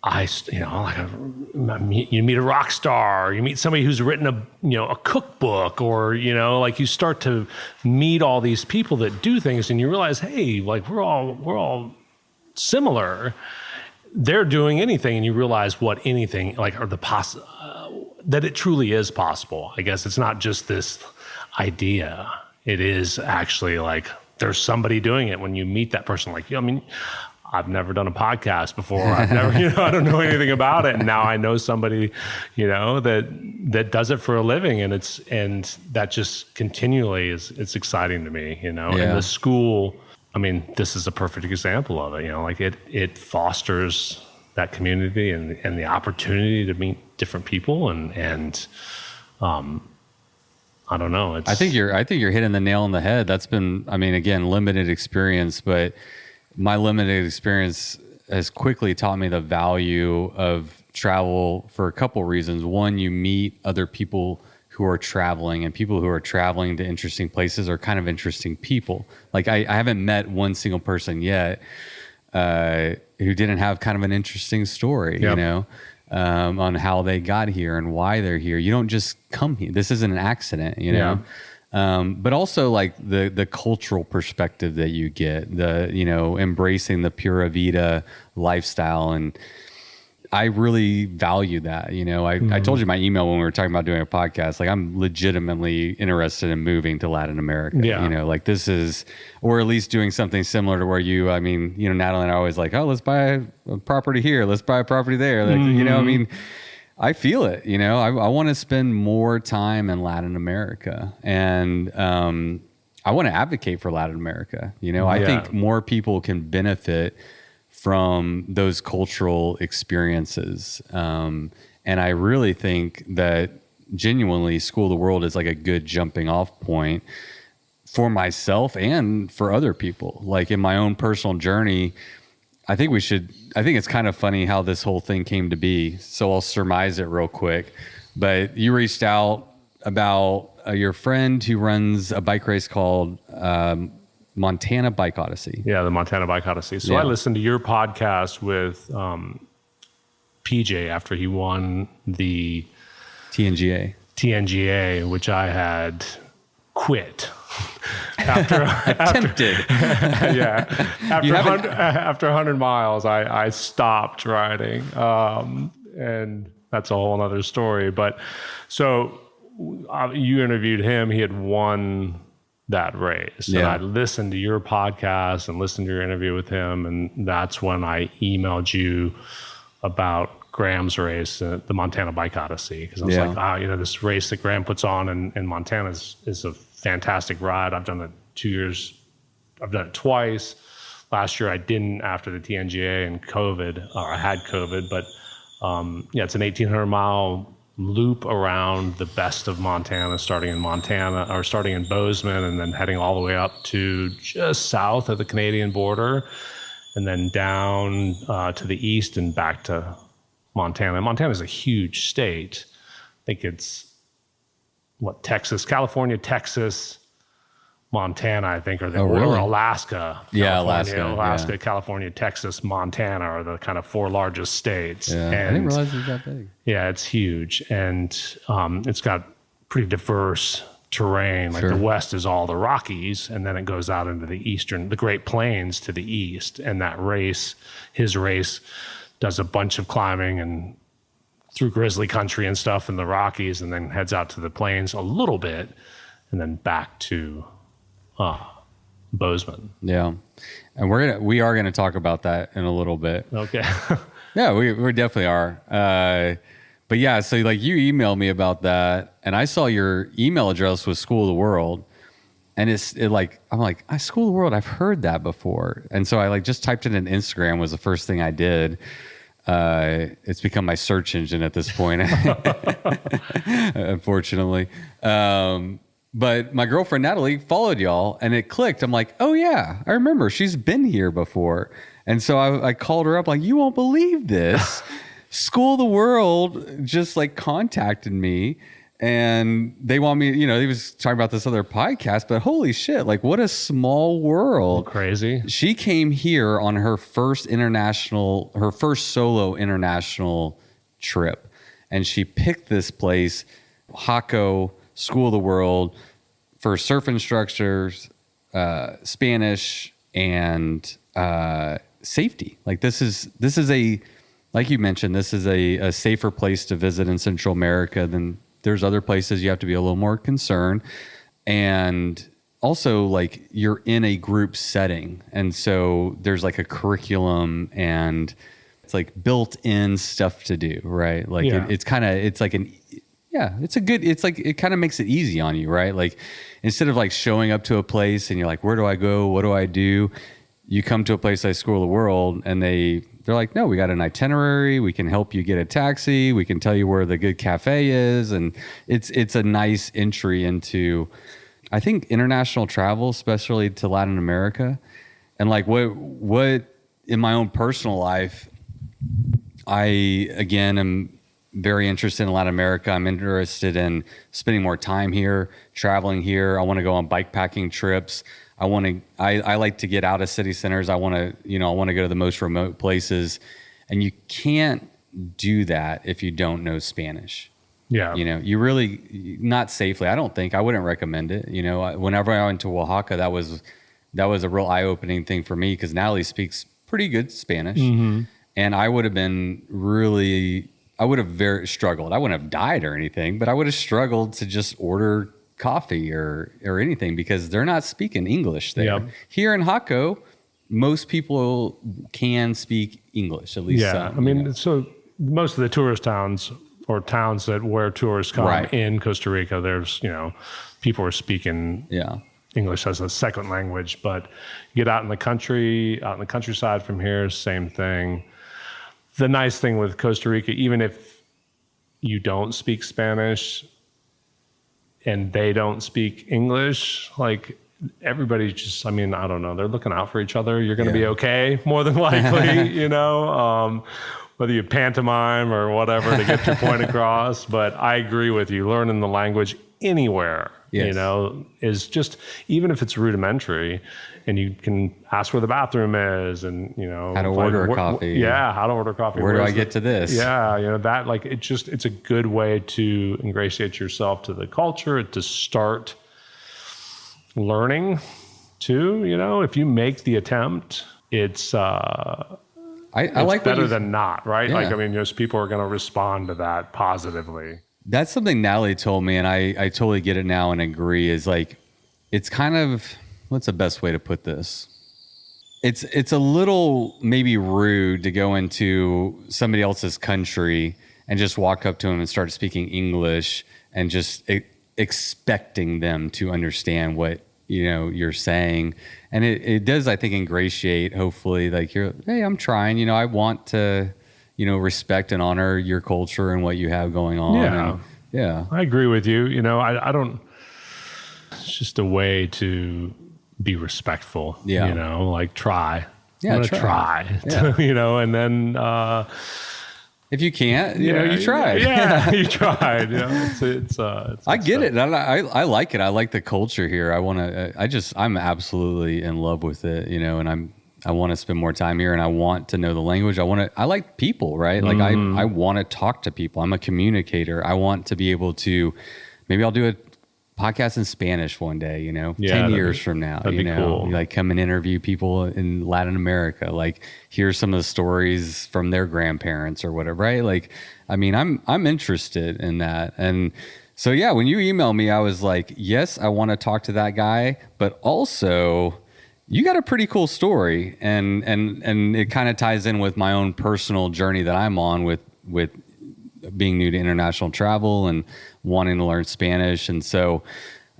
you meet a rock star, you meet somebody who's written a cookbook, or, you start to meet all these people that do things and you realize, hey, we're all similar. They're doing anything, and you realize what anything or that it truly is possible. I guess it's not just this idea. It is actually there's somebody doing it when you meet that person. I've never done a podcast before. I've never, I don't know anything about it. And now I know somebody, that does it for a living, and that just continually it's exciting to me, And the school, this is a perfect example of it. It fosters that community and the opportunity to meet different people and I don't know. I think you're hitting the nail on the head. That's been, again, limited experience, but my limited experience has quickly taught me the value of travel for a couple reasons. One, you meet other people who are traveling, and people who are traveling to interesting places are kind of interesting people. I haven't met one single person yet who didn't have kind of an interesting story, Yep. on how they got here and why they're here. You don't just come here. This isn't an accident, you know? But also like the cultural perspective that you get, embracing the Pura Vida lifestyle. And I really value that. I told you my email when we were talking about doing a podcast, like I'm legitimately interested in moving to Latin America, like this is, or at least doing something similar to where Natalie and I are always like, oh, let's buy a property here. Let's buy a property there. Like, I feel it, I want to spend more time in Latin America, and I want to advocate for Latin America. I think more people can benefit from those cultural experiences. And I really think that genuinely School of the World is like a good jumping off point for myself and for other people. Like in my own personal journey, I think it's kind of funny how this whole thing came to be. So I'll surmise it real quick. But you reached out about your friend who runs a bike race called Montana Bike Odyssey. Yeah, the Montana Bike Odyssey. So I listened to your podcast with PJ after he won the TNGA, which I had quit. Attempted. After 100 miles, I stopped riding. And that's a whole other story. But so you interviewed him. He had won that race. And I listened to your podcast and listened to your interview with him. And that's when I emailed you about Graham's race, the Montana Bike Odyssey. Because I was like, this race that Graham puts on in Montana is a fantastic ride. I've done it 2 years. I've done it twice. Last year I didn't after the TNGA and COVID, or I had COVID. But it's an 1,800 mile loop around the best of Montana, starting in Bozeman and then heading all the way up to just south of the Canadian border, and then down to the east and back to Montana. Montana is a huge state. I think it's California, Texas, Montana, I think, or Alaska. Alaska, California, Texas, Montana are the kind of four largest states. Yeah, and I didn't realize it was that big. Yeah, it's huge. And it's got pretty diverse terrain. Like the west is all the Rockies, and then it goes out into the Great Plains to the east. And his race does a bunch of climbing and through grizzly country and stuff in the Rockies, and then heads out to the plains a little bit, and then back to Bozeman. Yeah, and we are gonna talk about that in a little bit. Okay. Yeah, we definitely are. But yeah, so like you emailed me about that, and I saw your email address was School of the World, and I'm like, School of the World, I've heard that before, and so I like just typed it in Instagram was the first thing I did. It's become my search engine at this point, unfortunately. But my girlfriend Natalie followed y'all, and it clicked. I'm like, oh yeah, I remember. She's been here before. And so I called her up like, you won't believe this. School of the World just like contacted me, and they want me, he was talking about this other podcast, but holy shit, like what a small world. Crazy. She came here on her first solo international trip, and she picked this place, Jaco, School of the World, for surf instructors, Spanish, and safety. Like this is like you mentioned, this is a safer place to visit in Central America than there's other places. You have to be a little more concerned. And also like you're in a group setting. And so there's like a curriculum and it's like built in stuff to do, right? Like it kind of makes it easy on you, right? Like instead of like showing up to a place and you're like, where do I go? What do I do? You come to a place like School of the World and they're like, no, we got an itinerary. We can help you get a taxi. We can tell you where the good cafe is. And it's a nice entry into, I think, international travel, especially to Latin America. And like what in my own personal life, I, again, am very interested in Latin America. I'm interested in spending more time here, traveling here. I want to go on bikepacking trips. I like to get out of city centers. I want to go to the most remote places, and you can't do that if you don't know Spanish. Yeah. You know, you really, not safely. I don't think, I wouldn't recommend it. You know, whenever I went to Oaxaca, that was a real eye-opening thing for me, because Natalie speaks pretty good Spanish. And I would have very struggled. I wouldn't have died or anything, but I would have struggled to just order coffee or anything, because they're not speaking English there. Yep. Here in Jaco, most people can speak English, at least Yeah. some, I mean, you know. so most of the tourist towns, or towns that where tourists come in Costa Rica, there's, you know, people are speaking English as a second language. But you get out in the countryside from here, same thing. The nice thing with Costa Rica, even if you don't speak Spanish and they don't speak English, like everybody just, I mean, I don't know, they're looking out for each other. You're going to be okay, more than likely, you know, whether you pantomime or whatever to get your point across. But I agree with you. Learning the language anywhere, you know, is just, even if it's rudimentary, and you can ask where the bathroom is, and, you know, How to order a coffee. Yeah, how to order coffee. Where do I get to this? Yeah, you know, that, like, it's a good way to ingratiate yourself to the culture, to start learning too. You know, if you make the attempt, it's I like better than not, right? Yeah. Like, I mean, just people are going to respond to that positively. That's something Natalie told me, and I totally get it now and agree, is like, it's kind of, what's the best way to put this? It's a little maybe rude to go into somebody else's country and just walk up to them and start speaking English and just expecting them to understand what, you know, you're saying. And it does, I think, ingratiate, hopefully, like, hey, I'm trying, you know, I want to, you know, respect and honor your culture and what you have going on. Yeah. And, yeah. I agree with you. You know, I don't, it's just a way to be respectful, you know, like try. Yeah, try. Yeah. You know, and then, if you can't, you know, you tried. Yeah, you tried. You know, it's I get it. I like it. I like the culture here. I'm absolutely in love with it, you know, and I want to spend more time here, and I want to know the language. I like people, right? Like, I want to talk to people. I'm a communicator. I want to be able to, maybe I'll do a podcast in Spanish one day, you know, 10 years from now, you know, cool. Like, come and interview people in Latin America, like, hear some of the stories from their grandparents or whatever, right? Like, I mean, I'm interested in that. And so, yeah, when you emailed me, I was like, yes, I want to talk to that guy, but also you got a pretty cool story. And it kind of ties in with my own personal journey that I'm on with being new to international travel and wanting to learn Spanish. And so,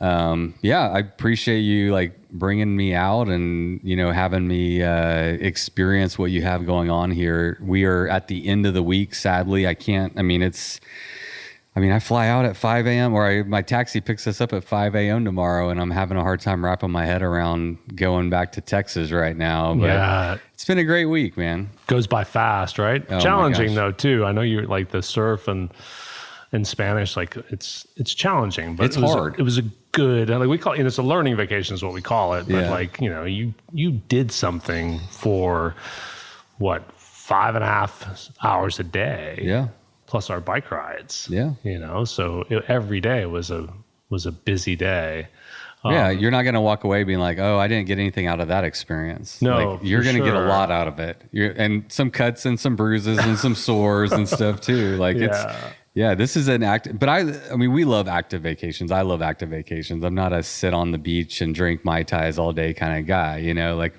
I appreciate you, like, bringing me out and, you know, having me experience what you have going on here. We are at the end of the week. Sadly, I fly out at 5 a.m. or my taxi picks us up at 5 a.m. tomorrow, and I'm having a hard time wrapping my head around going back to Texas right now. But it's been a great week, man. Goes by fast, right? Oh, challenging though too. I know you like the surf and in Spanish, like it's challenging, but it's hard. It was a good, like, we call it, it's a learning vacation is what we call it. But like, you know, you did something for what, 5.5 hours a day. Yeah. Plus our bike rides. Yeah. You know, so every day was a busy day. Yeah, you're not going to walk away being like, oh, I didn't get anything out of that experience. No, like, you're going to get a lot out of it. And some cuts and some bruises and some sores and stuff too. Like, this is an but we love active vacations. I love active vacations. I'm not a sit on the beach and drink Mai Tais all day kind of guy, you know, like,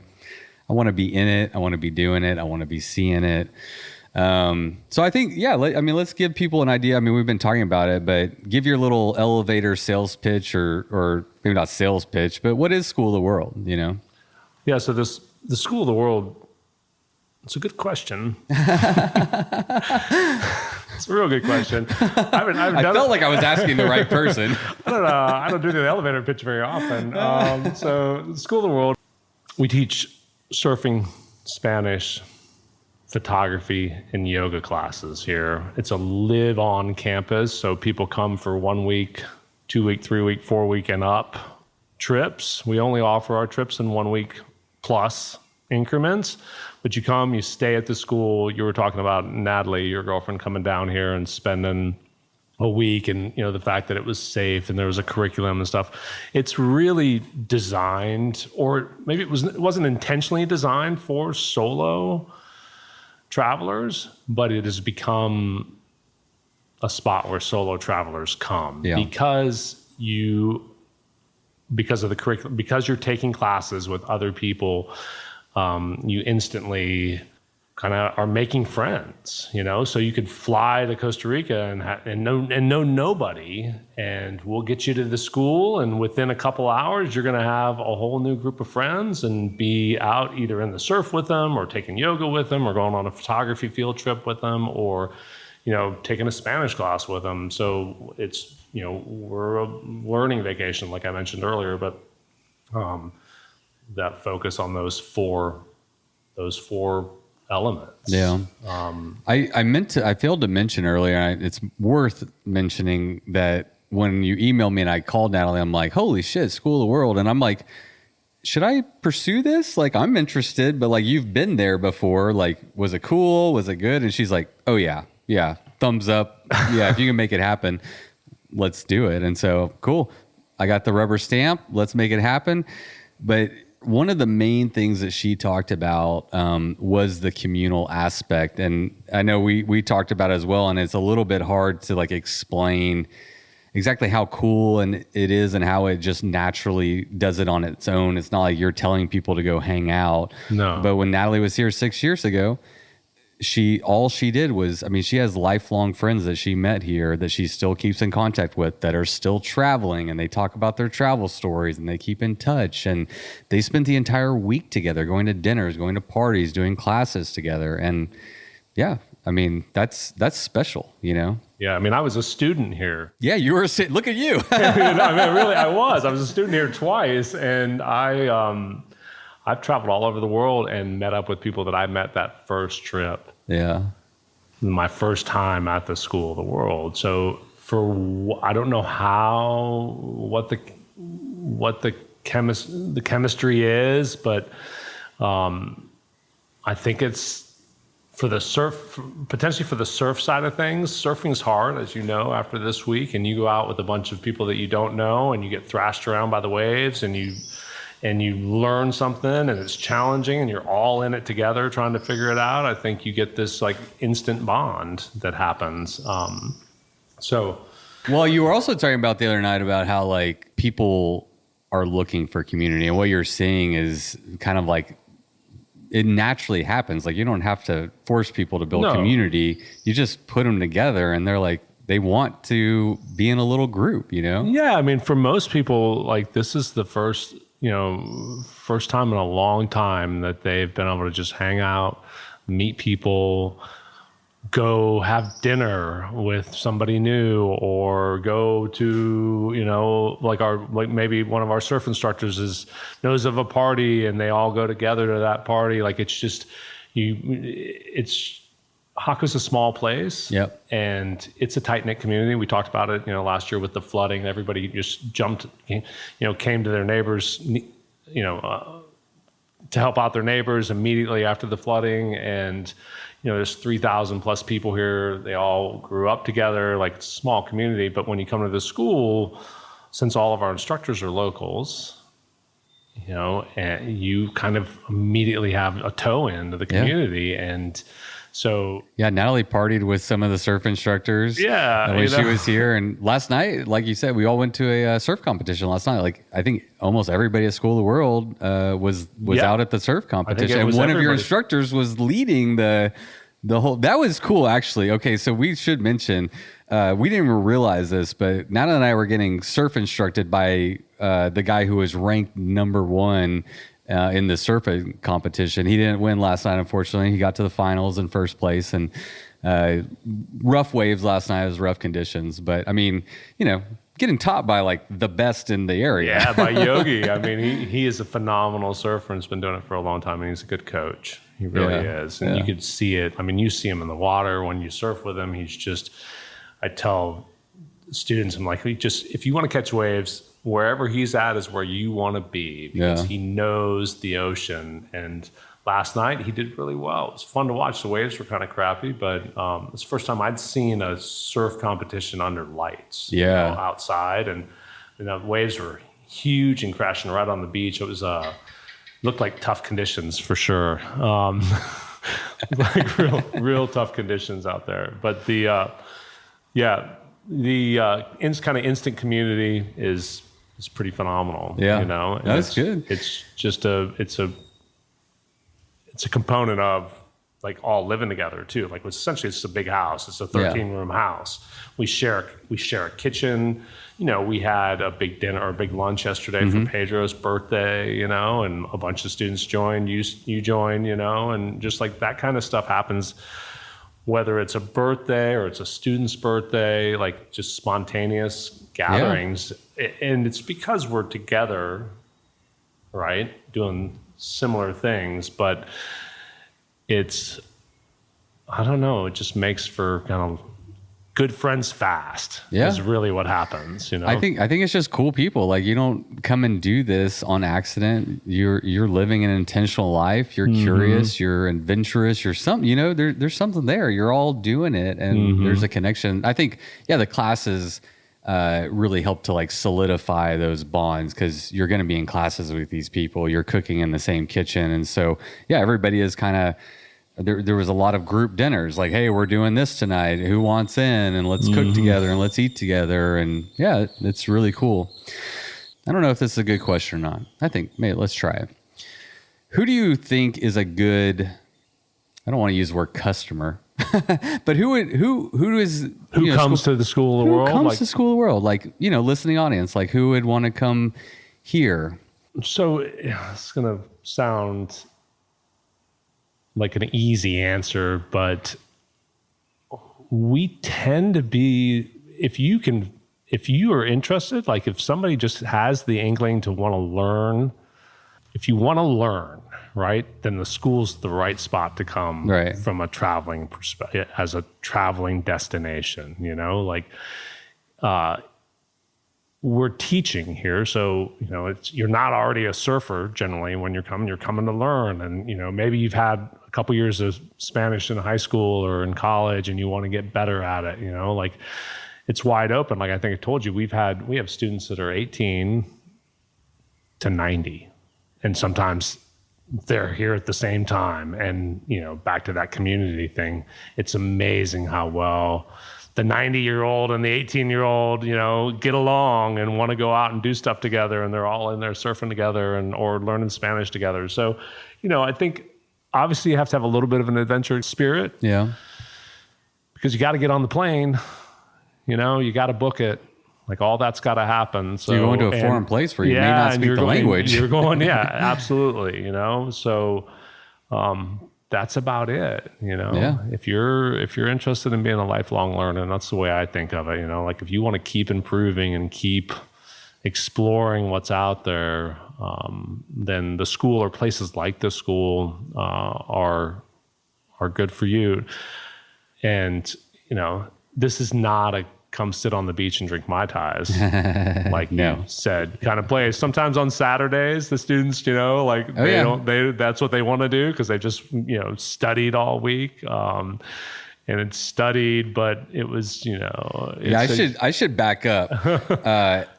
I want to be in it. I want to be doing it. I want to be seeing it. So I think, let's give people an idea. I mean, we've been talking about it, but give your little elevator sales pitch or maybe not sales pitch, but what is School of the World, you know? Yeah. So the School of the World, it's a good question. It's a real good question. I felt like I was asking the right person. I don't know. I don't do the elevator pitch very often. So the School of the World, we teach surfing, Spanish, photography, and yoga classes here. It's a live on campus, so people come for 1 week, 2 week, 3 week, 4 week and up trips. We only offer our trips in 1 week plus increments, but you come, you stay at the school. You were talking about Natalie, your girlfriend, coming down here and spending a week, and the fact that it was safe and there was a curriculum and stuff. It's really designed, or maybe it wasn't intentionally designed for solo travelers, but it has become a spot where solo travelers come because of the curriculum, because you're taking classes with other people. You instantly kind of are making friends, so you could fly to Costa Rica and know nobody, and we'll get you to the school, and within a couple hours you're going to have a whole new group of friends and be out either in the surf with them, or taking yoga with them, or going on a photography field trip with them, or taking a Spanish class with them. So it's we're a learning vacation, like I mentioned earlier, but that focus on those four elements. Yeah. I failed to mention earlier, it's worth mentioning that when you emailed me and I called Natalie, I'm like, holy shit, School of the World. And I'm like, should I pursue this? Like, I'm interested, but like, you've been there before. Like, was it cool? Was it good? And she's like, oh yeah, thumbs up. Yeah, if you can make it happen, let's do it. And so, cool. I got the rubber stamp. Let's make it happen. But one of the main things that she talked about was the communal aspect. And I know we talked about it as well, and it's a little bit hard to like explain exactly how cool and it is and how it just naturally does it on its own. It's not like you're telling people to go hang out. No. But when Natalie was here 6 years ago, all she did was, she has lifelong friends that she met here that she still keeps in contact with that are still traveling, and they talk about their travel stories and they keep in touch, and they spent the entire week together, going to dinners, going to parties, doing classes together. And yeah, that's special, Yeah, I was a student here. Yeah, you were look at you. Really, I was a student here twice, and I've traveled all over the world and met up with people that I met that first trip. Yeah. My first time at the School of the World. So I don't know what the chemistry is, but I think it's for the potentially for the surf side of things. Surfing's hard, as you know, after this week, and you go out with a bunch of people that you don't know, and you get thrashed around by the waves, and you learn something, and it's challenging, and you're all in it together trying to figure it out. I think you get this like instant bond that happens. Well, you were also talking about the other night about how like people are looking for community, and what you're seeing is kind of like it naturally happens. Like, you don't have to force people to build community. You just put them together, and they're like, they want to be in a little group, Yeah, for most people, like, this is the first time in a long time that they've been able to just hang out, meet people, go have dinner with somebody new, or go to, maybe one of our surf instructors knows of a party and they all go together to that party. Like, it's just, Jaco's a small place. Yep. And it's a tight-knit community. We talked about it, last year with the flooding. Everybody just came to their neighbors, to help out their neighbors immediately after the flooding. And, there's 3,000 plus people here. They all grew up together, like, it's a small community. But when you come to the school, since all of our instructors are locals, and you kind of immediately have a toe into the community. Yeah. And so, yeah, Natalie partied with some of the surf instructors. Yeah, when she was here, and last night, like you said, we all went to a surf competition last night. Like, I think almost everybody at School of the World was out at the surf competition, and one of your instructors was leading the whole. That was cool, actually. Okay, so we should mention we didn't even realize this, but Natalie and I were getting surf instructed by the guy who was ranked number 1. In the surfing competition. He didn't win last night, unfortunately. He got to the finals in first place, and rough waves last night. It was rough conditions, but getting taught by like the best in the area. Yeah, by Yogi. He is a phenomenal surfer and has been doing it for a long time, and he's a good coach. He really is. And you could see it. You see him in the water when you surf with him. He's just, I tell students, I'm like, if you want to catch waves, wherever he's at is where you want to be, because he knows the ocean. And last night, he did really well. It was fun to watch. The waves were kind of crappy, but it's the first time I'd seen a surf competition under lights. Outside, and the waves were huge and crashing right on the beach. It was looked like tough conditions for sure. Like real tough conditions out there. But the kind of instant community is pretty phenomenal. Yeah, and that's good. It's just it's a component of like all living together too. Like essentially it's a big house. It's a 13-room house. We share a kitchen. We had a big dinner or a big lunch yesterday for Pedro's birthday, and a bunch of students joined, you joined, and just like that kind of stuff happens, whether it's a birthday or it's a student's birthday, like just spontaneous gatherings. Yeah. And it's because we're together, right? Doing similar things, but I don't know, it just makes for kind of good friends fast. Is really what happens. I think it's just cool people. Like, you don't come and do this on accident. You're living an intentional life. You're curious. You're adventurous. You're something. There's something there. You're all doing it, and there's a connection. I think the classes really help to like solidify those bonds, because you're going to be in classes with these people. You're cooking in the same kitchen, and so everybody is kind of. There was a lot of group dinners, like, hey, we're doing this tonight. Who wants in? And let's cook together and let's eat together. And it's really cool. I don't know if this is a good question or not. I think maybe let's try it. Who do you think is a good? I don't want to use the word customer, but who comes to the School of the World? Who comes to School of the World? Like, listening audience. Like, who would want to come here? So it's gonna sound like an easy answer, but we tend to be, if you are interested, like if somebody just has the inkling to want to learn, if you want to learn, right, then the school's the right spot to come from a traveling perspective, as a traveling destination, we're teaching here. So, you're not already a surfer generally when you're coming to learn. And, maybe you've had a couple years of Spanish in high school or in college and you want to get better at it, like it's wide open. Like I think I told you, we have students that are 18 to 90, and sometimes they're here at the same time. And, back to that community thing, it's amazing how well the 90-year-old and the 18-year-old, get along and want to go out and do stuff together, and they're all in there surfing together or learning Spanish together. So, I think obviously you have to have a little bit of an adventure spirit. Yeah. Because you got to get on the plane, you got to book it. Like all that's got to happen. So you're going to a foreign place where you may not speak the language. You're going, absolutely. So, that's about it, If you're interested in being a lifelong learner, that's the way I think of it, like if you want to keep improving and keep exploring what's out there, then the school or places like the school are good for you. And this is not a come sit on the beach and drink Mai Tais, like you said, kind of place. Sometimes on Saturdays, the students, that's what they want to do because they just, studied all week. And it's studied, but it was, I should back up.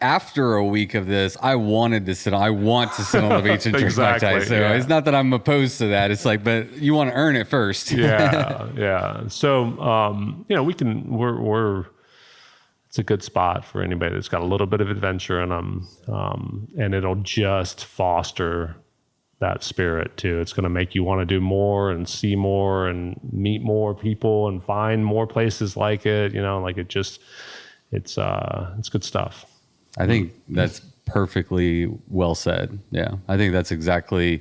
After a week of this, I want to sit on the beach and drink Mai Tai. So it's not that I'm opposed to that. It's like, but you want to earn it first. Yeah. So, it's a good spot for anybody that's got a little bit of adventure in them. And it'll just foster that spirit too. It's going to make you want to do more and see more and meet more people and find more places like it, it's good stuff. I think that's perfectly well said. Yeah. I think that's exactly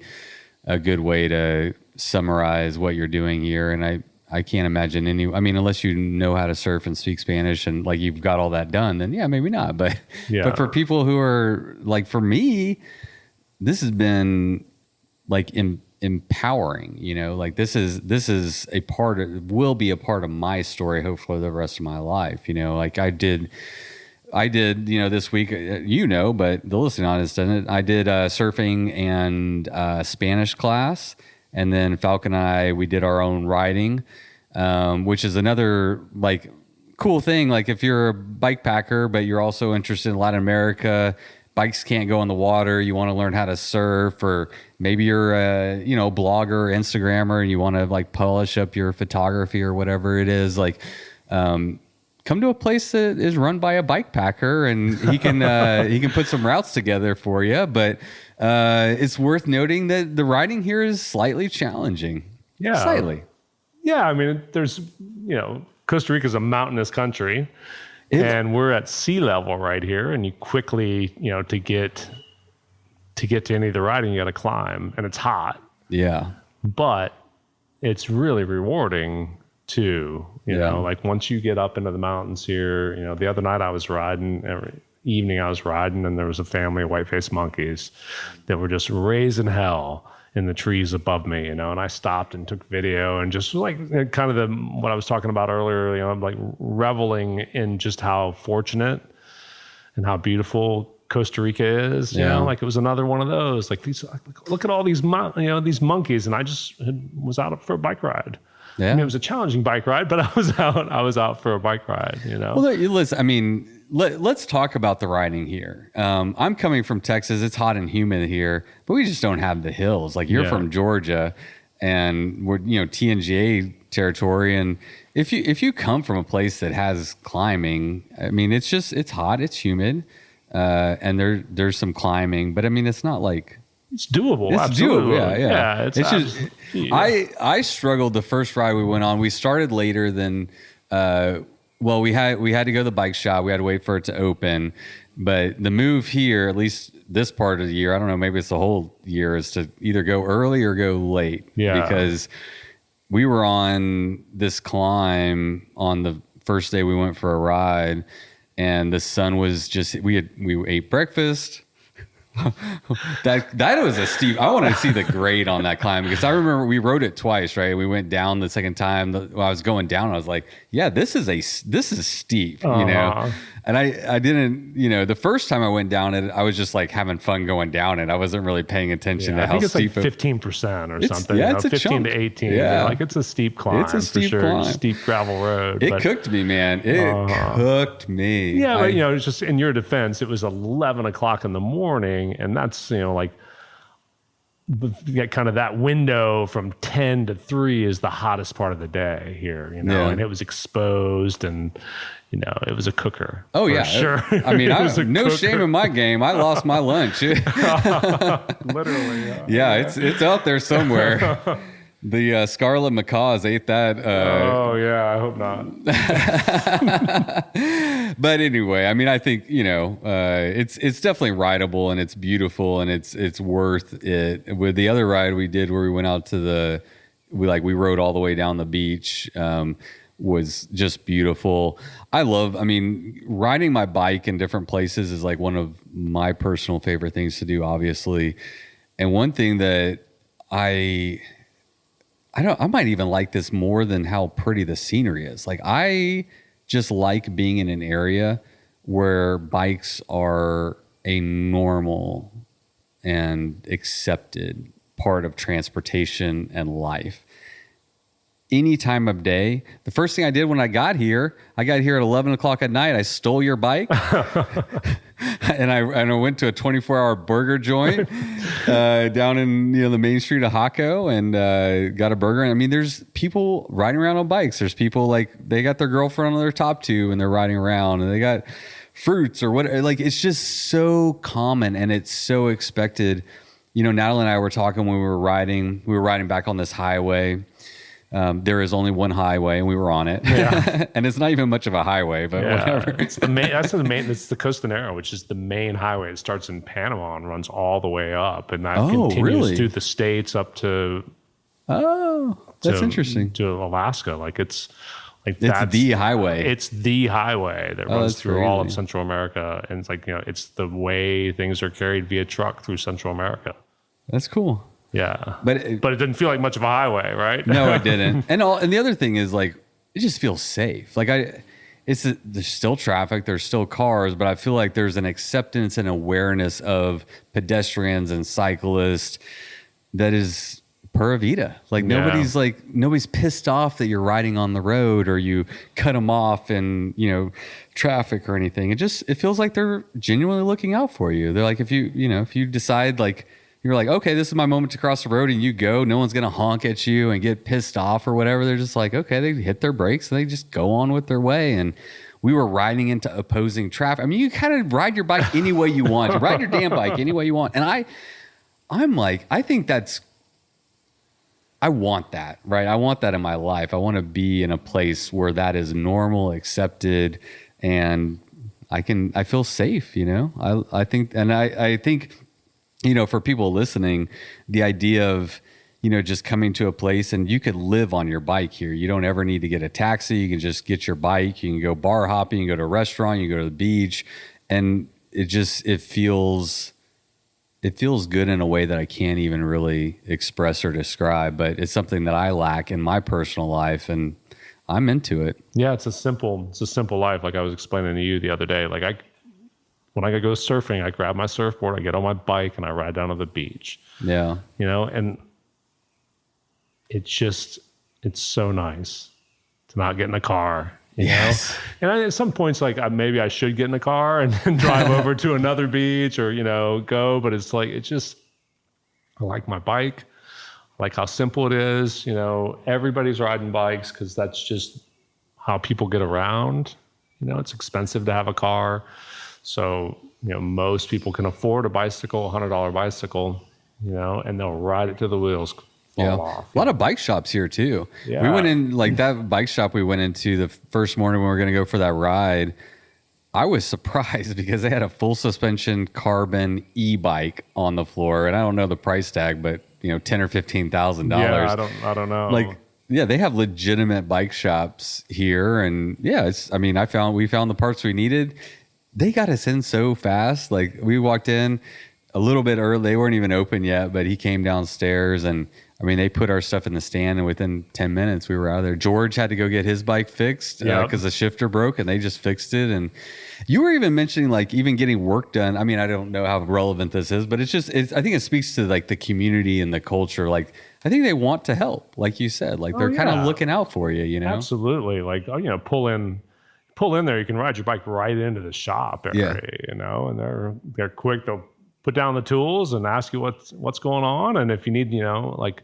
a good way to summarize what you're doing here. And I can't imagine unless you know how to surf and speak Spanish and like you've got all that done, then maybe not. But for people who are like, for me, this has been like empowering, like this is will be a part of my story, hopefully the rest of my life, like I did, this week, but the listening audience doesn't. I did surfing and Spanish class. And then Falcon and I, we did our own riding, which is another like cool thing. Like if you're a bike packer, but you're also interested in Latin America, bikes can't go in the water. You want to learn how to surf, or maybe you're a, blogger, Instagrammer, and you want to like polish up your photography or whatever it is. Like, come to a place that is run by a bike packer, and he can put some routes together for you. But it's worth noting that the riding here is slightly challenging. Yeah, slightly. Yeah, I mean, there's Costa Rica is a mountainous country, and we're at sea level right here. And you quickly, to get to any of the riding, you got to climb, and it's hot. Yeah, but it's really rewarding too. You know, like once you get up into the mountains here, the other night I was riding, every evening I was riding, and there was a family of white-faced monkeys that were just raising hell in the trees above me, and I stopped and took video, and just like kind of what I was talking about earlier, I'm like reveling in just how fortunate and how beautiful Costa Rica is. You know, like it was another one of those, like these, look at all these, these monkeys, and I just was out for a bike ride. Yeah. I mean, it was a challenging bike ride, but I was out for a bike ride, Well, listen, I mean, let's talk about the riding here. I'm coming from Texas. It's hot and humid here, but we just don't have the hills. Like you're from Georgia, and we're, TNGA territory. And if you come from a place that has climbing, I mean, it's hot, it's humid, and there's some climbing, but I mean, it's not like, it's doable. It's absolutely. doable. Yeah. It's just, I struggled the first ride we went on. We started later than, we had to go to the bike shop. We had to wait for it to open. But the move here, at least this part of the year, I don't know, maybe it's the whole year, is to either go early or go late. Yeah. Because we were on this climb on the first day we went for a ride, and the sun was just, we ate breakfast. that was a steep. I want to see the grade on that climb, because I remember we rode it twice, right? We went down the second time. When I was going down, I was like, yeah, this is steep, and I didn't, the first time I went down it, I was just like having fun going down it. I wasn't really paying attention to how steep. I think it's like 15% or something. Yeah, it's a 15 chunk. to 18. Yeah, like it's a steep climb. It's a steep for sure. climb. Steep gravel road. It cooked me, man. It cooked me. Yeah, but it's just in your defense, it was 11 o'clock in the morning, and that's like kind of that window from 10 to 3 is the hottest part of the day here. And it was exposed, and it was a cooker. Oh yeah, sure. I mean, no shame in my game. I lost my lunch. Literally. Yeah, it's out there somewhere. The scarlet macaws ate that. I hope not. But anyway, I mean, I think it's definitely rideable, and it's beautiful, and it's worth it. With the other ride we did, where we went out to we rode all the way down the beach, was just beautiful. Riding my bike in different places is like one of my personal favorite things to do, obviously. And one thing that I might even like this more than how pretty the scenery is. Like, I just like being in an area where bikes are a normal and accepted part of transportation and life. Any time of day. The first thing I did when I got here at 11 o'clock at night, I stole your bike and I went to a 24-hour burger joint down in the main street of Jaco, and got a burger. And I mean, there's people riding around on bikes. There's people they got their girlfriend on their top tube and they're riding around, and they got fruits or what. Like, it's just so common and it's so expected. Natalie and I were talking when we were riding back on this highway. There is only one highway, and we were on it. Yeah. And it's not even much of a highway, but whatever. It's the main. That's the main. It's the Costa Rica, which is the main highway. It starts in Panama and runs all the way up, and that continues through the states up to. Oh, that's interesting. To Alaska, it's the highway. It's the highway that runs through all of Central America, and it's it's the way things are carried via truck through Central America. That's cool. Yeah, but it didn't feel like much of a highway, right? No, it didn't. And the other thing is, it just feels safe. There's still traffic, there's still cars, but I feel like there's an acceptance and awareness of pedestrians and cyclists that is Pura Vida. Like nobody's pissed off that you're riding on the road or you cut them off in, traffic or anything. It feels like they're genuinely looking out for you. They're like, if you decide like, you're like, okay, this is my moment to cross the road and you go, no one's going to honk at you and get pissed off or whatever. They're just like, okay, they hit their brakes and they just go on with their way. And we were riding into opposing traffic. I mean, you kind of ride your bike any way you want. You ride your damn bike any way you want. And I'm like, I think I want that, right? I want that in my life. I want to be in a place where that is normal, accepted, and I feel safe, I think, for people listening, the idea of, just coming to a place and you could live on your bike here. You don't ever need to get a taxi. You can just get your bike. You can go bar hopping, you can go to a restaurant, you can go to the beach. And it feels good in a way that I can't even really express or describe, but it's something that I lack in my personal life and I'm into it. Yeah. It's a simple life. Like I was explaining to you the other day, like when I go surfing, I grab my surfboard, I get on my bike and I ride down to the beach. Yeah. And it's so nice to not get in a car, you know? And at some points, like maybe I should get in a car and drive over to another beach or, go, but it's like, I like my bike. I like how simple it is. Everybody's riding bikes because that's just how people get around. It's expensive to have a car. So, most people can afford a bicycle, $100 bicycle, and they'll ride it to the wheels. Off. A lot of bike shops here too. Yeah. We went in like that bike shop we went into the first morning when we were going to go for that ride. I was surprised because they had a full suspension carbon e-bike on the floor, and I don't know the price tag, but $10,000 or $15,000. Yeah, I don't know. Like, yeah, they have legitimate bike shops here, and yeah, we found the parts we needed. They got us in so fast. Like we walked in a little bit early. They weren't even open yet, but he came downstairs and they put our stuff in the stand and within 10 minutes we were out of there. George had to go get his bike fixed because the shifter broke and they just fixed it. And you were even mentioning like even getting work done. I mean, I don't know how relevant this is, but I think it speaks to like the community and the culture. Like I think they want to help, like you said, like they're kind of looking out for you, Absolutely. Like, pull in there, you can ride your bike right into the shop area, and they're quick. They'll put down the tools and ask you what's going on. And if you need, like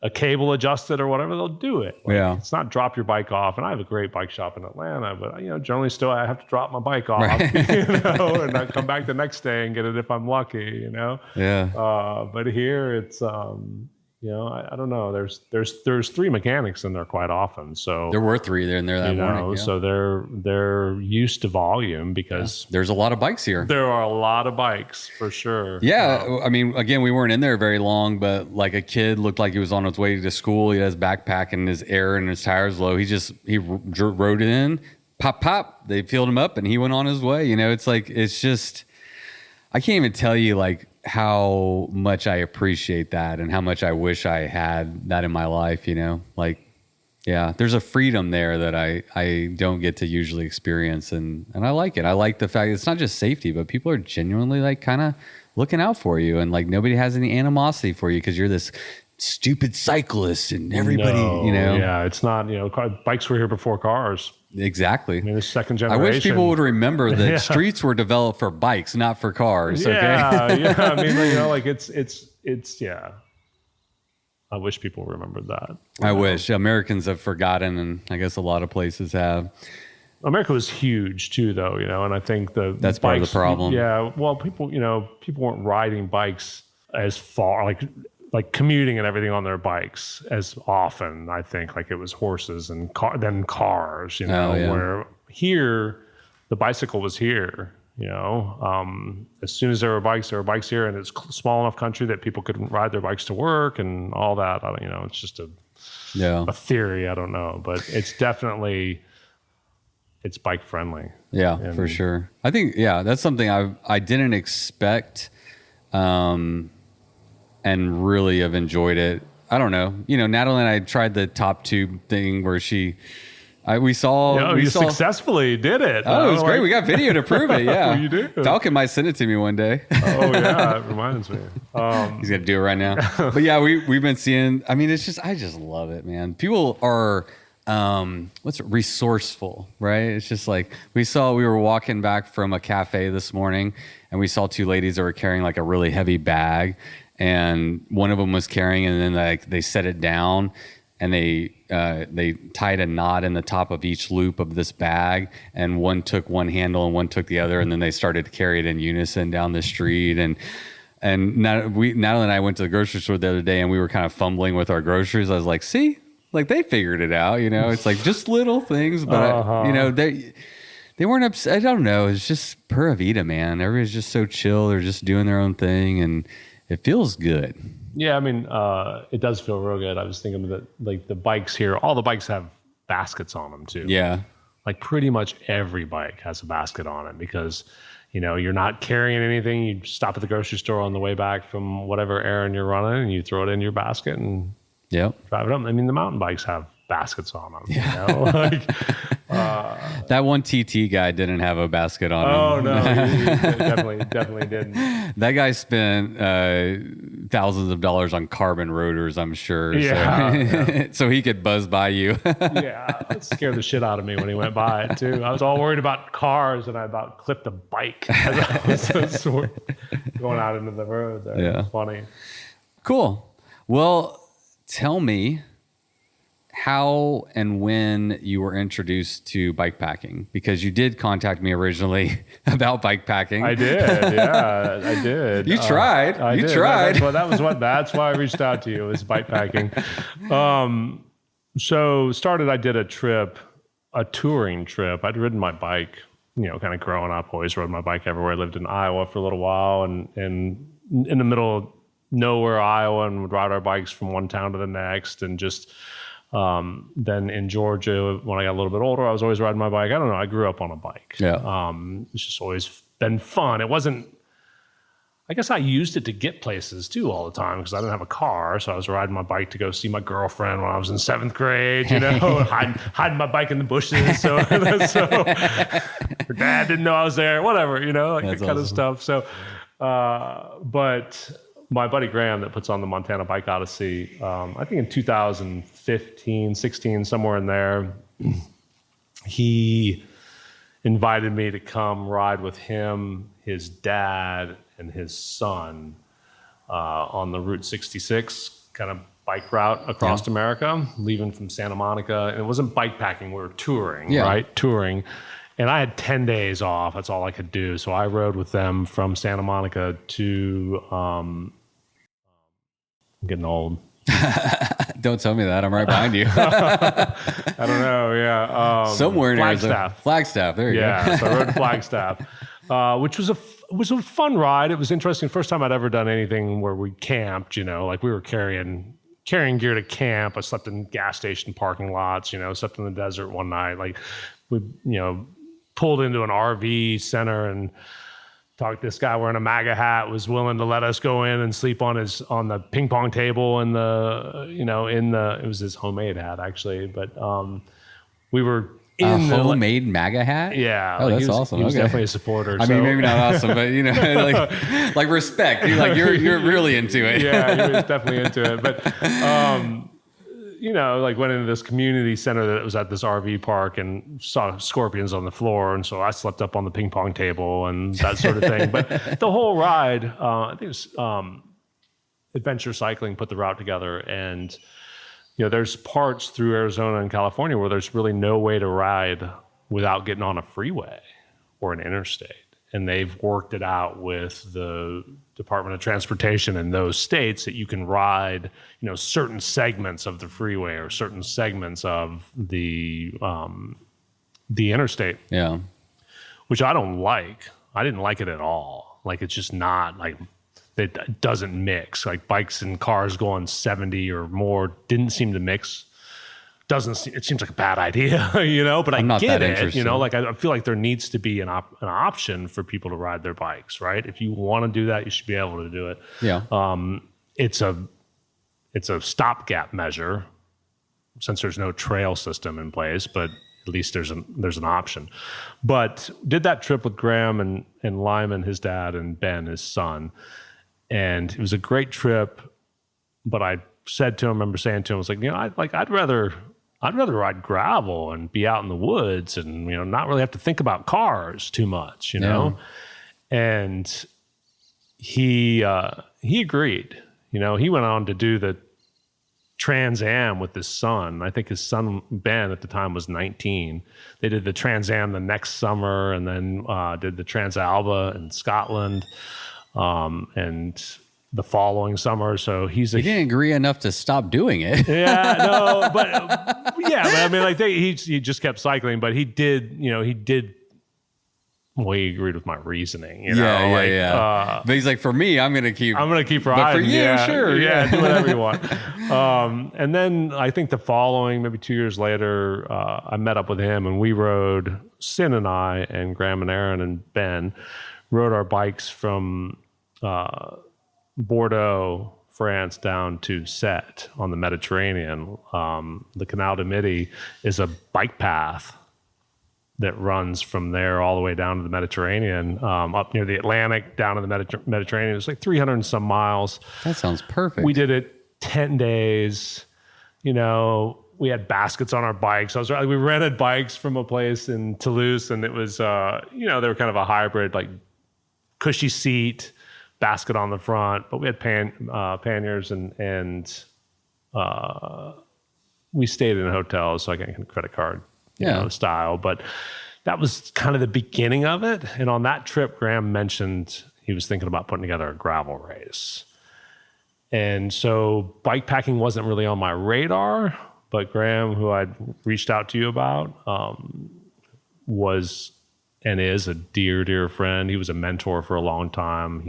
a cable adjusted or whatever, they'll do it. Like, it's not drop your bike off. And I have a great bike shop in Atlanta, but generally still I have to drop my bike off, and I come back the next day and get it if I'm lucky, Yeah. But here it's, I don't know. There's 3 mechanics in there quite often. So there were 3 there in there that morning. Yeah. So they're used to volume because there's a lot of bikes here. There are a lot of bikes for sure. Yeah. Again, we weren't in there very long, but like a kid looked like he was on his way to school. He has his backpack and his air and his tires low. He rode it in, pop. They filled him up and he went on his way. It's just, I can't even tell you like how much I appreciate that and how much I wish I had that in my life, there's a freedom there that I don't get to usually experience. And I like it. I like the fact it's not just safety, but people are genuinely like kind of looking out for you. And like nobody has any animosity for you because you're this stupid cyclist and everybody, Yeah, it's not, bikes were here before cars. Exactly. The second generation. I wish people would remember that streets were developed for bikes, not for cars. Yeah, okay? It's I wish people remembered that. I wish Americans have forgotten, and I guess a lot of places have. America was huge too, though, and I think that's part of the problem. Yeah, well, people weren't riding bikes as far, like commuting and everything on their bikes as often. I think like it was horses and then cars, where here the bicycle was here, as soon as there were bikes here, and it's a small enough country that people could ride their bikes to work and all that. It's just a theory. I don't know, but it's definitely, it's bike friendly. Yeah, for sure. I think, that's something I didn't expect. And really have enjoyed it. I don't know. Natalie and I tried the top tube thing where she We saw. You successfully did it. Oh, it was great. We got video to prove it. Yeah, you do. Falcon might send it to me one day. Oh yeah, it reminds me. He's gonna do it right now. But yeah, we've been seeing. I mean, it's just I just love it, man. People are resourceful, right? It's just like we were walking back from a cafe this morning, and we saw two ladies that were carrying like a really heavy bag, and one of them was carrying, and then like they set it down. And they tied a knot in the top of each loop of this bag, and one took one handle and one took the other, and then they started to carry it in unison down the street. And Natalie and I went to the grocery store the other day, and we were kind of fumbling with our groceries. I was like, see, like they figured it out, you know. It's like just little things, but you know, they weren't upset. I don't know. It's just Pura Vida, man. Everybody's just so chill. They're just doing their own thing, and it feels good. Yeah, I mean, it does feel real good. I was thinking that like the bikes here, all the bikes have baskets on them too. Yeah. Like pretty much every bike has a basket on it because, you know, you're not carrying anything. You stop at the grocery store on the way back from whatever errand you're running and you throw it in your basket and drive it up. I mean, the mountain bikes have baskets on them. Yeah. You know? Like, that one TT guy didn't have a basket on him. Oh no, he definitely didn't. That guy spent thousands of dollars on carbon rotors, I'm sure. Yeah. So he could buzz by you. Yeah, it scared the shit out of me when he went by it too. I was all worried about cars and I about clipped a bike as I was going out into the road there. Yeah. It was funny. Cool. Well, tell me how and when you were introduced to bike packing, because you did contact me originally about bike packing. I did. Yeah, I did. You tried. You tried. That's why I reached out to you, was bike packing. So I did a touring trip. I'd ridden my bike, you know, kind of growing up, always rode my bike everywhere. I lived in Iowa for a little while and in the middle of nowhere, Iowa, and would ride our bikes from one town to the next and just, then in Georgia, when I got a little bit older, I was always riding my bike. I don't know. I grew up on a bike. Yeah. It's just always been fun. It wasn't, I guess I used it to get places too all the time because I didn't have a car. So I was riding my bike to go see my girlfriend when I was in 7th grade, you know, hiding my bike in the bushes. So her dad didn't know I was there, whatever, you know, like that kind of stuff. So, but my buddy Graham that puts on the Montana Bike Odyssey, I think in 2015, 16, somewhere in there, he invited me to come ride with him, his dad, and his son on the Route 66 kind of bike route across America, leaving from Santa Monica. And it wasn't bike packing, we were touring, right? Touring. And I had 10 days off. That's all I could do. So I rode with them from Santa Monica to, I'm getting old. Don't tell me that. I'm right behind you. I don't know. Yeah. Somewhere in Flagstaff. Flagstaff. There you go. Yeah. So I rode to Flagstaff, which was a fun ride. It was interesting. First time I'd ever done anything where we camped, you know, like we were carrying gear to camp. I slept in gas station parking lots, you know, slept in the desert one night. Like we, you know, pulled into an RV center and talked this guy wearing a MAGA hat was willing to let us go in and sleep on the ping pong table and it was his homemade hat actually, but we were in the homemade MAGA hat. Yeah. Oh, that's awesome. He was definitely a supporter. I mean, maybe not awesome, but you know, like respect. You're really into it. Yeah, he was definitely into it. But you know, like went into this community center that was at this RV park and saw scorpions on the floor. And so I slept up on the ping pong table and that sort of thing. But the whole ride, I think it was Adventure Cycling put the route together. And, you know, there's parts through Arizona and California where there's really no way to ride without getting on a freeway or an interstate. And they've worked it out with the Department of Transportation in those states that you can ride, you know, certain segments of the freeway or certain segments of the interstate. Yeah. Which I don't like. I didn't like it at all. Like, it's just not like, it doesn't mix. Like bikes and cars going 70 or more didn't seem to mix. It seems like a bad idea, you know, but I get it, you know, like I feel like there needs to be an option for people to ride their bikes, right? If you want to do that, you should be able to do it. Yeah. It's a stopgap measure since there's no trail system in place, but at least there's an option. But did that trip with Graham and Lyman, his dad, and Ben, his son. And it was a great trip. But I said to him, I remember saying to him, I was like, I'd rather ride gravel and be out in the woods and, not really have to think about cars too much, know? And he agreed. He went on to do the Trans Am with his son. I think his son, Ben, at the time was 19. They did the Trans Am the next summer and then did the Trans Alba in Scotland and the following summer. So he didn't agree enough to stop doing it. Yeah, no, but I mean, he just kept cycling, but he did. Well, he agreed with my reasoning. But he's like, for me, I'm going to keep riding. But for you, sure. Yeah, do whatever you want. And then I think the following, maybe 2 years later, I met up with him and we rode, Sin and I and Graham and Aaron and Ben rode our bikes from Bordeaux, France, down to Sète on the Mediterranean. The Canal de Midi is a bike path that runs from there all the way down to the Mediterranean, up near the Atlantic, down to the Mediterranean. It's like 300 and some miles. That sounds perfect. We did it 10 days. We had baskets on our bikes. We rented bikes from a place in Toulouse, and it was, they were kind of a hybrid, like cushy seat, basket on the front, but we had panniers and we stayed in hotels, so I got a credit card. Style, but that was kind of the beginning of it. And on that trip, Graham mentioned he was thinking about putting together a gravel race. And so bike packing wasn't really on my radar, but Graham, who I'd reached out to you about, was and is a dear, dear friend. He was a mentor for a long time.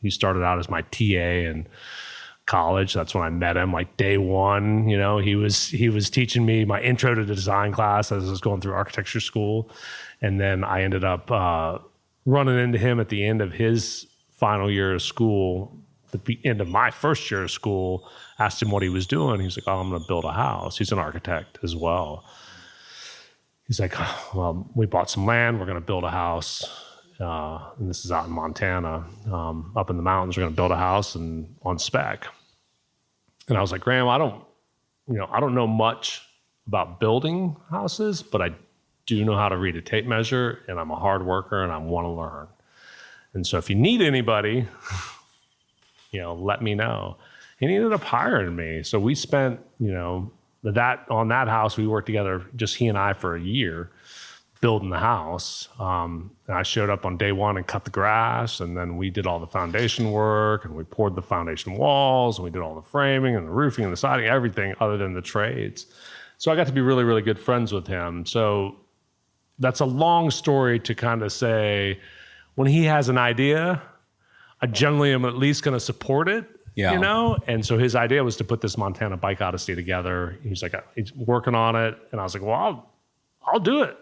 He started out as my TA in college. That's when I met him, like day one. He was teaching me my intro to the design class as I was going through architecture school. And then I ended up running into him at the end of his final year of school, the end of my first year of school, asked him what he was doing. He was like, I'm going to build a house. He's an architect as well. He's like, well, we bought some land. We're going to build a house. And this is out in Montana, up in the mountains. We're going to build a house and on spec. And I was like, Graham, I don't know much about building houses, but I do know how to read a tape measure, and I'm a hard worker, and I want to learn. And so if you need anybody, let me know. And he ended up hiring me. So we spent, on that house, we worked together, just he and I, for a year, building the house. And I showed up on day one and cut the grass, and then we did all the foundation work, and we poured the foundation walls, and we did all the framing and the roofing and the siding, everything other than the trades. So I got to be really, really good friends with him. So that's a long story to kind of say, when he has an idea, I generally am at least going to support it. And so his idea was to put this Montana Bike Odyssey together. He's like, he's working on it. And I was like, well, I'll do it.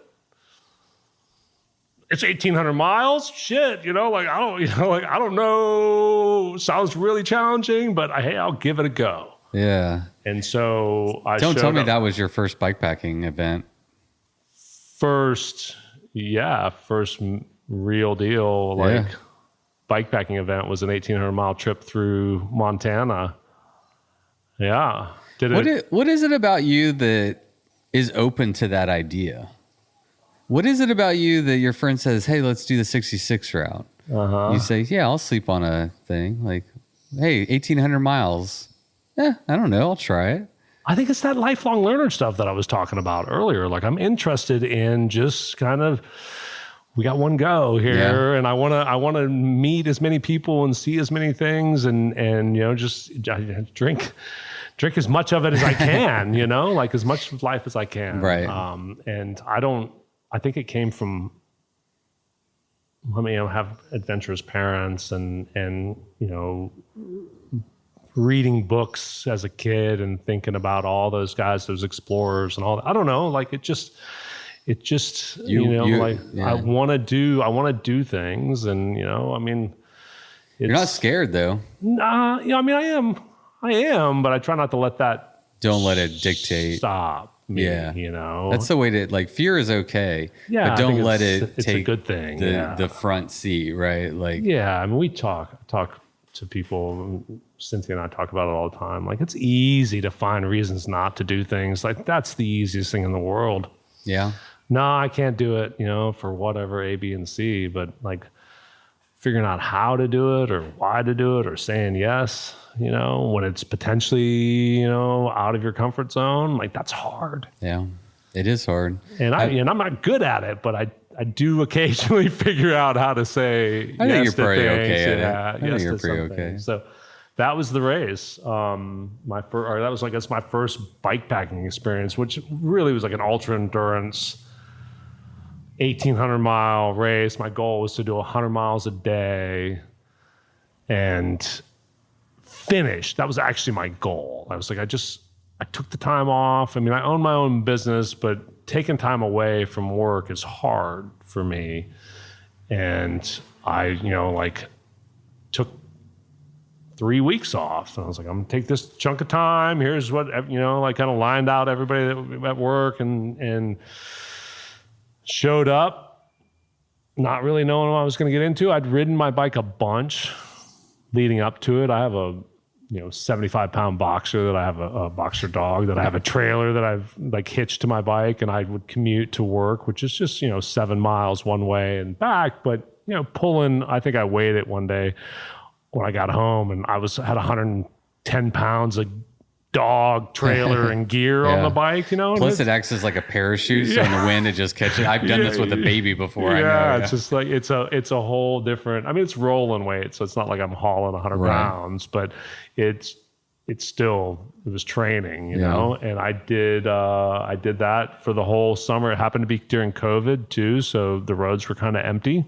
It's 1,800 miles. Shit, I don't know. Sounds really challenging, but hey, I'll give it a go. Yeah. And so Don't tell me that was your first bike packing event. First real deal. Bike packing event was an 1,800 mile trip through Montana. Yeah. What is it about you that is open to that idea? What is it about you that your friend says, hey, let's do the 66 route? You say, yeah, I'll sleep on a thing. Like, hey, 1,800 miles. I don't know. I'll try it. I think it's that lifelong learner stuff that I was talking about earlier. Like, I'm interested in just kind of, we got one go here, and I want to meet as many people and see as many things, and just drink as much of it as I can, like as much of life as I can. Right. And I think it came from, have adventurous parents and reading books as a kid and thinking about all those guys, those explorers and all that. I don't know, like I want to do things, and you're not scared though. Nah, I am, but I try not to let that. Don't let it dictate. Stop. me, Yeah. you know? That's the way to, like, fear is okay, Yeah, but I don't think let it's it take a good thing. the front seat, right? Like, Yeah, I mean, we talk to people. Cynthia and I talk about it all the time. Like, it's easy to find reasons not to do things. Like, that's the easiest thing in the world. yeah. No, I can't do it, you know, for whatever A, B, and C. But like figuring out how to do it or why to do it or saying yes, you know, when it's potentially, you know, out of your comfort zone, like that's hard. Yeah. It is hard. And I'm not good at it, but I do occasionally figure out how to say I think yes you're to pretty things. okay at it. Yeah, I think yes you're to pretty some okay. things. So that was the race. That was, I guess, my first bike packing experience, which really was like an ultra endurance 1,800 mile race. My goal was to do 100 miles a day and finish. That was actually my goal. I was like, I took the time off. I mean, I own my own business, but taking time away from work is hard for me. And I, you know, like took 3 weeks off. And I was like, I'm gonna take this chunk of time. Here's what, you know, like kind of lined out everybody at work and showed up, not really knowing what I was going to get into. I'd ridden my bike a bunch leading up to it. I have a 75-pound boxer that I have a boxer dog that I have a trailer that I've like hitched to my bike, and I would commute to work, which is just 7 miles one way and back. But pulling, I think I weighed it one day when I got home, and I had 110 pounds of dog trailer and gear on the bike, Plus it acts as like a parachute, so in the wind it just catches. I've done this with a baby before. I know. It's just like it's a whole different. I mean, it's rolling weight, so it's not like I'm hauling 100 pounds, but it was training, you know. And I did that for the whole summer. It happened to be during COVID too, so the roads were kind of empty.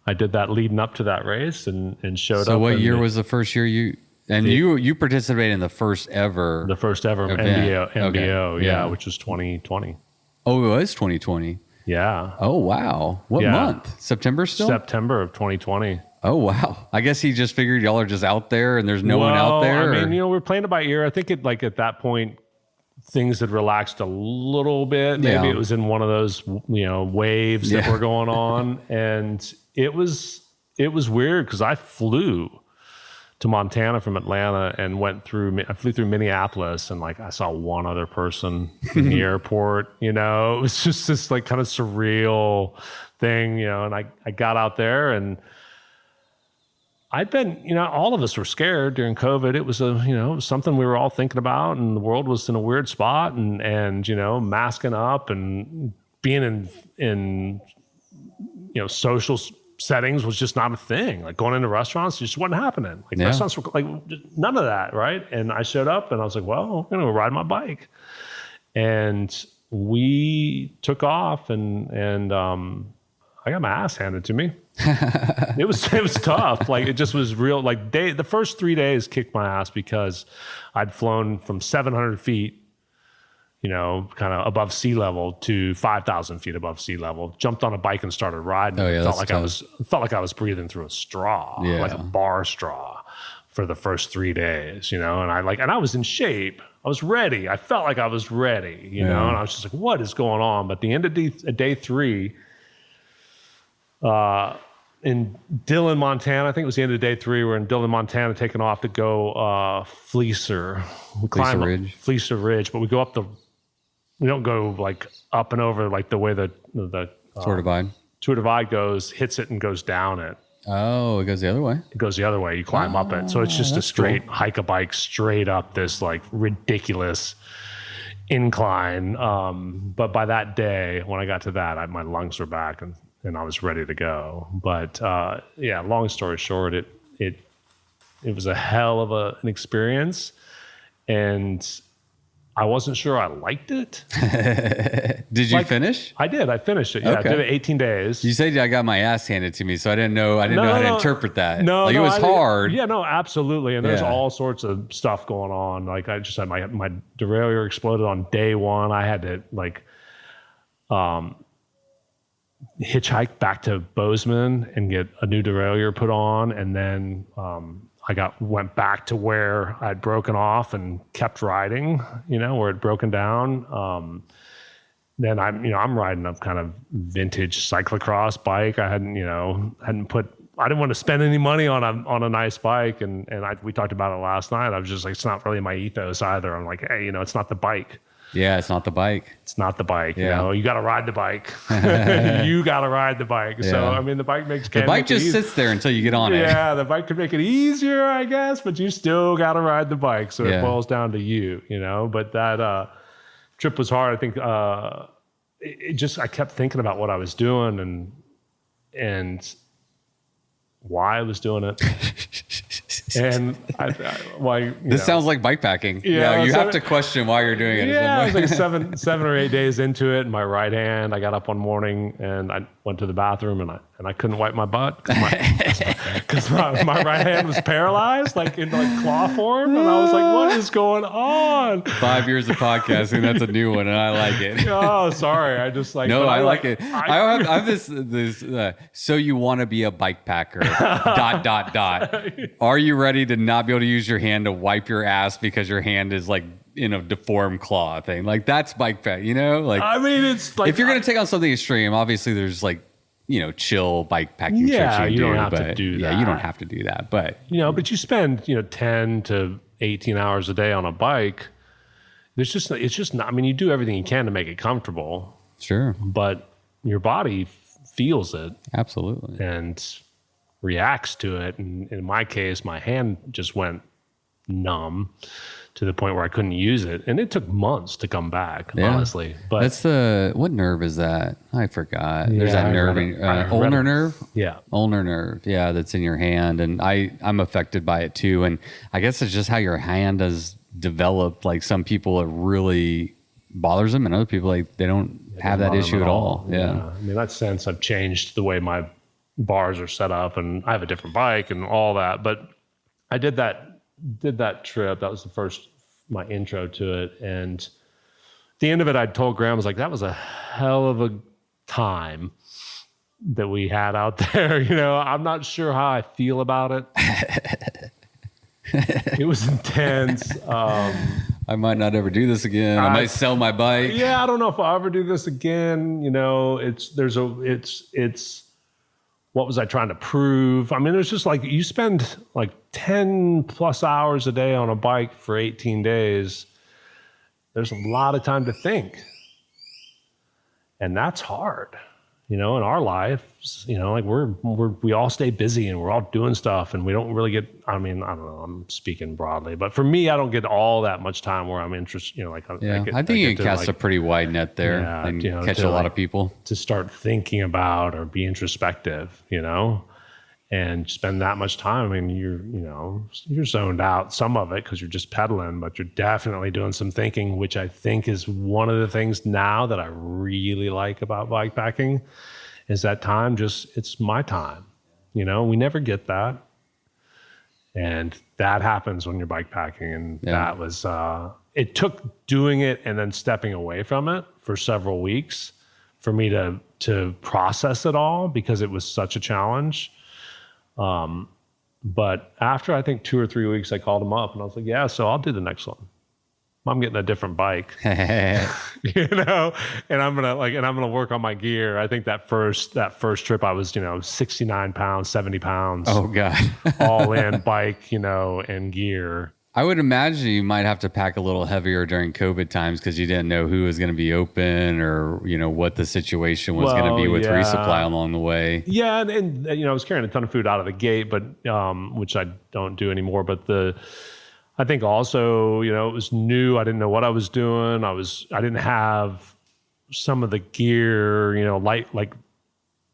I did that leading up to that race and showed up. So what year was the first year you? And you participated in the first ever event. MBO, which was 2020. Oh, it was 2020. Yeah. Oh, wow. What month? September still? September of 2020. Oh, wow. I guess he just figured y'all are just out there and there's no one out there. I mean, we're playing it by ear. I think at that point, things had relaxed a little bit. Maybe it was in one of those, waves that were going on. And it was weird because I flew to Montana from Atlanta and I flew through Minneapolis, and like I saw one other person in the airport, it was just this like kind of surreal thing, and I got out there, and I'd been, all of us were scared during COVID. It was it was something we were all thinking about, and the world was in a weird spot, and masking up and being in social settings was just not a thing. Like going into restaurants just wasn't happening. Like restaurants were like none of that, right? And I showed up and I was like, well, I'm gonna go ride my bike. And we took off and I got my ass handed to me. It was tough. Like it just was real. Like the first 3 days kicked my ass because I'd flown from 700 feet, kind of above sea level to 5,000 feet above sea level, jumped on a bike and started riding. Felt like I was breathing through a straw, like a bar straw for the first 3 days, and I was in shape. I was ready. I felt like I was ready, and I was just like, what is going on? But the end of day 3, in Dillon, Montana, I think it was the end of day 3. We're in Dillon, Montana, taking off to go Fleecer. We climb Fleecer Ridge, but we go up we don't go like up and over like the way the Tour Divide. Tour Divide goes, hits it and goes down it. Oh, it goes the other way? It goes the other way. You climb up it. So it's just a straight hike a bike straight up this like ridiculous incline. But by that day, when I got to that, my lungs were back and I was ready to go. But long story short, it was a hell of an experience. And I wasn't sure I liked it. Did you finish? I did. I finished it. Yeah, okay. I did it 18 days. You said I got my ass handed to me, so I didn't know how to interpret that. No, it was hard. Yeah, no, absolutely. And there's all sorts of stuff going on. Like I just had my derailleur exploded on day 1. I had to hitchhike back to Bozeman and get a new derailleur put on, and then I went back to where I'd broken off and kept riding, where it'd broken down. Then I'm riding a kind of vintage cyclocross bike. I I didn't want to spend any money on a nice bike. And we talked about it last night. I was just like, it's not really my ethos either. I'm like, hey, it's not the bike. Yeah, it's not the bike. It's not the bike. Yeah. You got to ride the bike. You got to ride the bike. Yeah. So, the bike the bike just sits there until you get on it. Yeah, the bike could make it easier, I guess, but you still got to ride the bike. So it boils down to you, But that trip was hard. I think I kept thinking about what I was doing and why I was doing it. And this sounds like bikepacking. Yeah, you have to question why you're doing it. Yeah, I was like 7 or 8 days into it. And my right hand, I got up one morning and I went to the bathroom and I couldn't wipe my butt because my right hand was paralyzed, like in claw form. And I was like, what is going on? 5 years of podcasting, that's a new one, and I like it. Oh, sorry, I just like. No, I like it. I have this. So you want to be a bike packer? ... Are you ready to not be able to use your hand to wipe your ass because your hand is like in a deformed claw thing? Like that's bike pack, Like it's like if you're gonna take on something extreme, obviously there's like chill bike packing trips you don't have to do that. Yeah, you don't have to do that, but but you spend 10 to 18 hours a day on a bike. It's just not. You do everything you can to make it comfortable. Sure, but your body feels it absolutely and reacts to it. And in my case, my hand just went numb to the point where I couldn't use it. And it took months to come back, honestly. But that's what nerve is that? I forgot. There's that nerve, ulnar nerve? Yeah. Ulnar nerve. Yeah, that's in your hand. And I'm affected by it too. And I guess it's just how your hand has developed. Like some people, it really bothers them, and other people, like they don't have that issue at all. Yeah. In that sense, I've changed the way my bars are set up, and I have a different bike and all that. But I did that trip. That was my intro to it. And at the end of it, I told Graham, I was like, that was a hell of a time that we had out there. I'm not sure how I feel about it. It was intense. I might not ever do this again. I might sell my bike. Yeah, I don't know if I'll ever do this again. It's what was I trying to prove? It's just like you spend like 10 plus hours a day on a bike for 18 days. There's a lot of time to think. And that's hard. In our lives, like we all stay busy and we're all doing stuff and we don't really get, I don't know, I'm speaking broadly, but for me, I don't get all that much time where I'm interested, I think you can cast a pretty wide net there and catch a lot of people. To start thinking about or be introspective, and spend that much time. You're zoned out some of it because you're just pedaling, but you're definitely doing some thinking, which I think is one of the things now that I really like about bikepacking is that time it's my time. We never get that. And that happens when you're bikepacking. And that was, it took doing it and then stepping away from it for several weeks for me to process it all because it was such a challenge. But after I think 2 or 3 weeks, I called him up and I was like, yeah, so I'll do the next one. I'm getting a different bike, and I'm going to work on my gear. I think that first trip I was, 69 pounds, 70 pounds. Oh God. All in bike, and gear. I would imagine you might have to pack a little heavier during COVID times because you didn't know who was going to be open or, what the situation was going to be with resupply along the way. Yeah. And I was carrying a ton of food out of the gate, but which I don't do anymore. But I think also, it was new. I didn't know what I was doing. I didn't have some of the gear,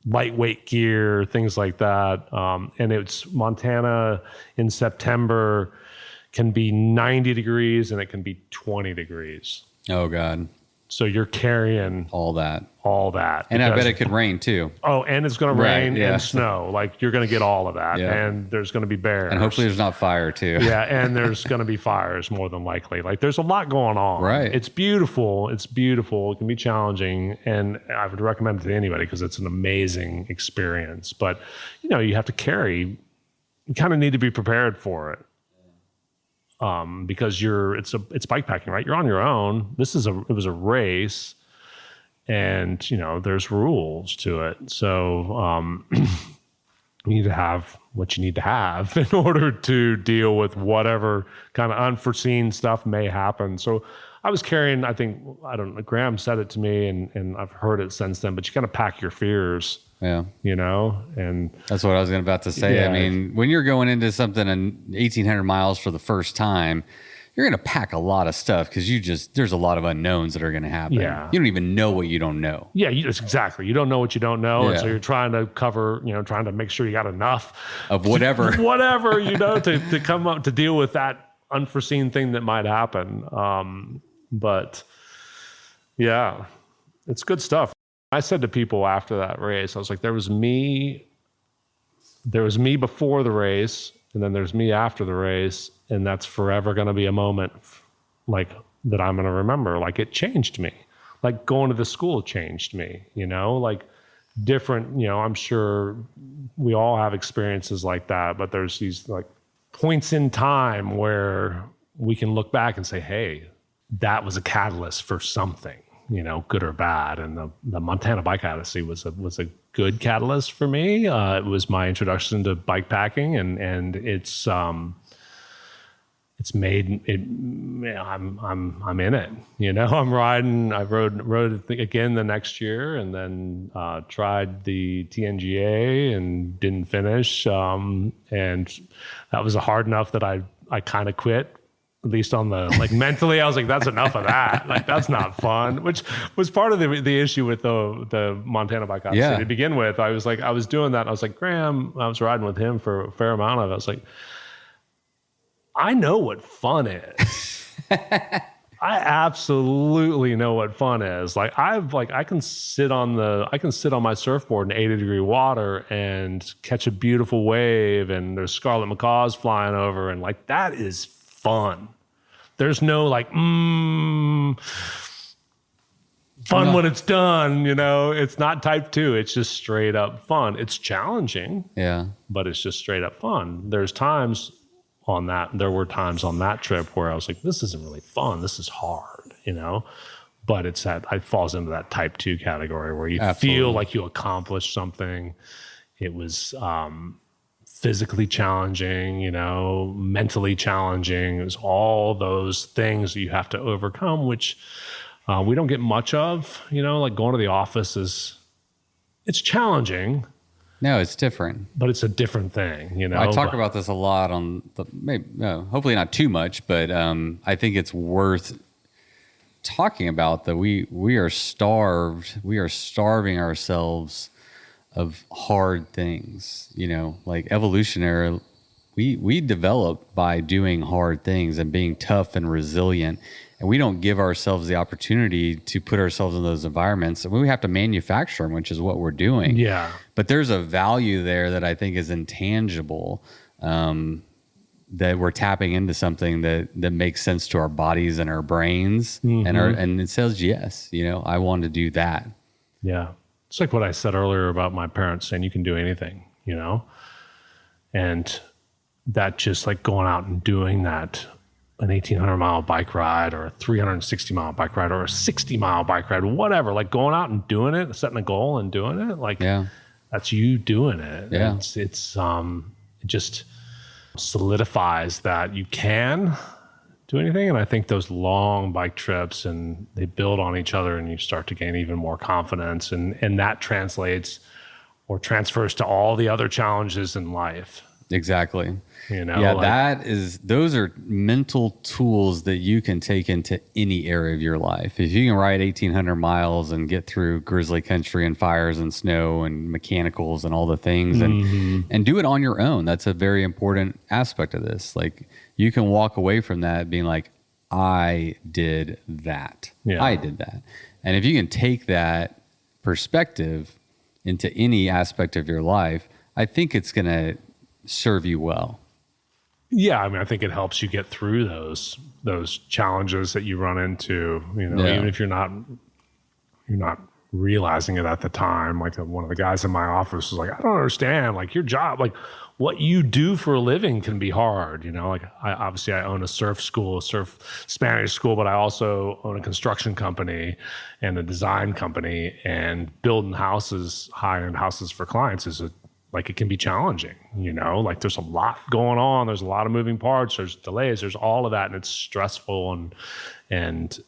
lightweight gear, things like that. And it's Montana in September can be 90 degrees and it can be 20 degrees. Oh God. So you're carrying all that. And I bet it could rain too. Oh, and it's going to rain and snow. Like you're going to get all of that. Yeah. And there's going to be bears. And hopefully there's not fire too. Yeah. And there's going to be fires more than likely. Like there's a lot going on. Right. It's beautiful. It can be challenging. And I would recommend it to anybody because it's an amazing experience. But, you have to carry you kind of need to be prepared for it. Because it's bike packing, right? You're on your own. It was a race, and there's rules to it. So you need to have what you need to have in order to deal with whatever kind of unforeseen stuff may happen. So I was carrying, I don't know, Graham said it to me, and I've heard it since then, but you got to pack your fears. Yeah. And that's what I was about to say. Yeah. I mean, when you're going into something in 1,800 miles for the first time, you're going to pack a lot of stuff because there's a lot of unknowns that are going to happen. Yeah. You don't even know what you don't know. Yeah, exactly. You don't know what you don't know. Yeah. And so you're trying to cover, trying to make sure you got enough of whatever, to come up to deal with that unforeseen thing that might happen. But yeah, it's good stuff. I said to people after that race, I was like, there was me before the race, and then there's me after the race, and that's forever going to be a moment like that I'm going to remember. Like, it changed me. Like, going to the school changed me, like different, I'm sure we all have experiences like that, but there's these like points in time where we can look back and say, hey, that was a catalyst for something. Good or bad. And the Montana Bike Odyssey was a good catalyst for me. It was my introduction to bike packing, and it's made it. I'm in it. I'm riding. I rode it again the next year, and then tried the TNGA and didn't finish. And that was hard enough that I kind of quit. At least on the mentally, I was like, that's enough of that. Like, that's not fun, which was part of the issue with the Montana Bike Odyssey. Yeah. To begin with. I was doing that. I was like, Graham, I was riding with him for a fair amount of it. I was like, I know what fun is. I absolutely know what fun is. I can sit on my surfboard in 80-degree water and catch a beautiful wave, and there's scarlet macaws flying over, and that is fun. There's no fun when it's done, it's not type 2. It's just straight up fun. It's challenging. Yeah. But it's just straight up fun. There were times on that trip where I was like, this isn't really fun. This is hard, but it falls into that type 2 category where you Absolutely. Feel like you accomplished something. It was, physically challenging, mentally challenging. It was all those things that you have to overcome, which we don't get much of, like going to the office it's challenging. No, it's different. But it's a different thing, I talk about this a lot on hopefully not too much, but I think it's worth talking about that we are starved. We are starving ourselves of hard things, like evolutionary. We develop by doing hard things and being tough and resilient, and we don't give ourselves the opportunity to put ourselves in those environments. And we have to manufacture them, which is what we're doing. Yeah. But there's a value there that I think is intangible, that we're tapping into something that makes sense to our bodies and our brains, and it says, yes, I want to do that. Yeah. It's like what I said earlier about my parents saying you can do anything, and that just like going out and doing that, an 1,800-mile bike ride or a 360-mile bike ride or a 60-mile bike ride, whatever, like going out and doing it, setting a goal and doing it, that's you doing it. Yeah. It just solidifies that you can do anything. And I think those long bike trips, and they build on each other, and you start to gain even more confidence, and that translates or transfers to all the other challenges in life. Exactly. Those are mental tools that you can take into any area of your life. If you can ride 1,800 miles and get through grizzly country and fires and snow and mechanicals and all the things, and do it on your own, that's a very important aspect of this. Like, you can walk away from that being like, I did that. Yeah. I did that. And if you can take that perspective into any aspect of your life, I think it's going to serve you well. Yeah, I mean, I think it helps you get through those challenges that you run into. Even if you're not realizing it at the time. Like one of the guys in my office was like, I don't understand, like your job, like what you do for a living can be hard, you know? Like I own a surf Spanish school, but I also own a construction company and a design company, and building houses, high-end houses for clients it can be challenging, you know? Like there's a lot going on. There's a lot of moving parts. There's delays. There's all of that, and it's stressful and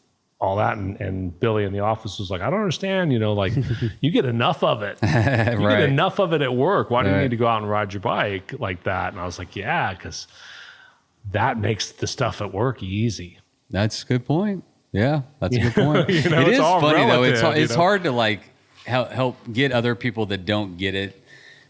all that. And Billy in the office was like, I don't understand, you know, like you get enough of it. You get enough of it at work. Why do you need to go out and ride your bike like that? And I was like, yeah, because that makes the stuff at work easy. That's a good point. Yeah, that's a good point. You know, it is funny relative, though. It's hard to like help get other people that don't get it.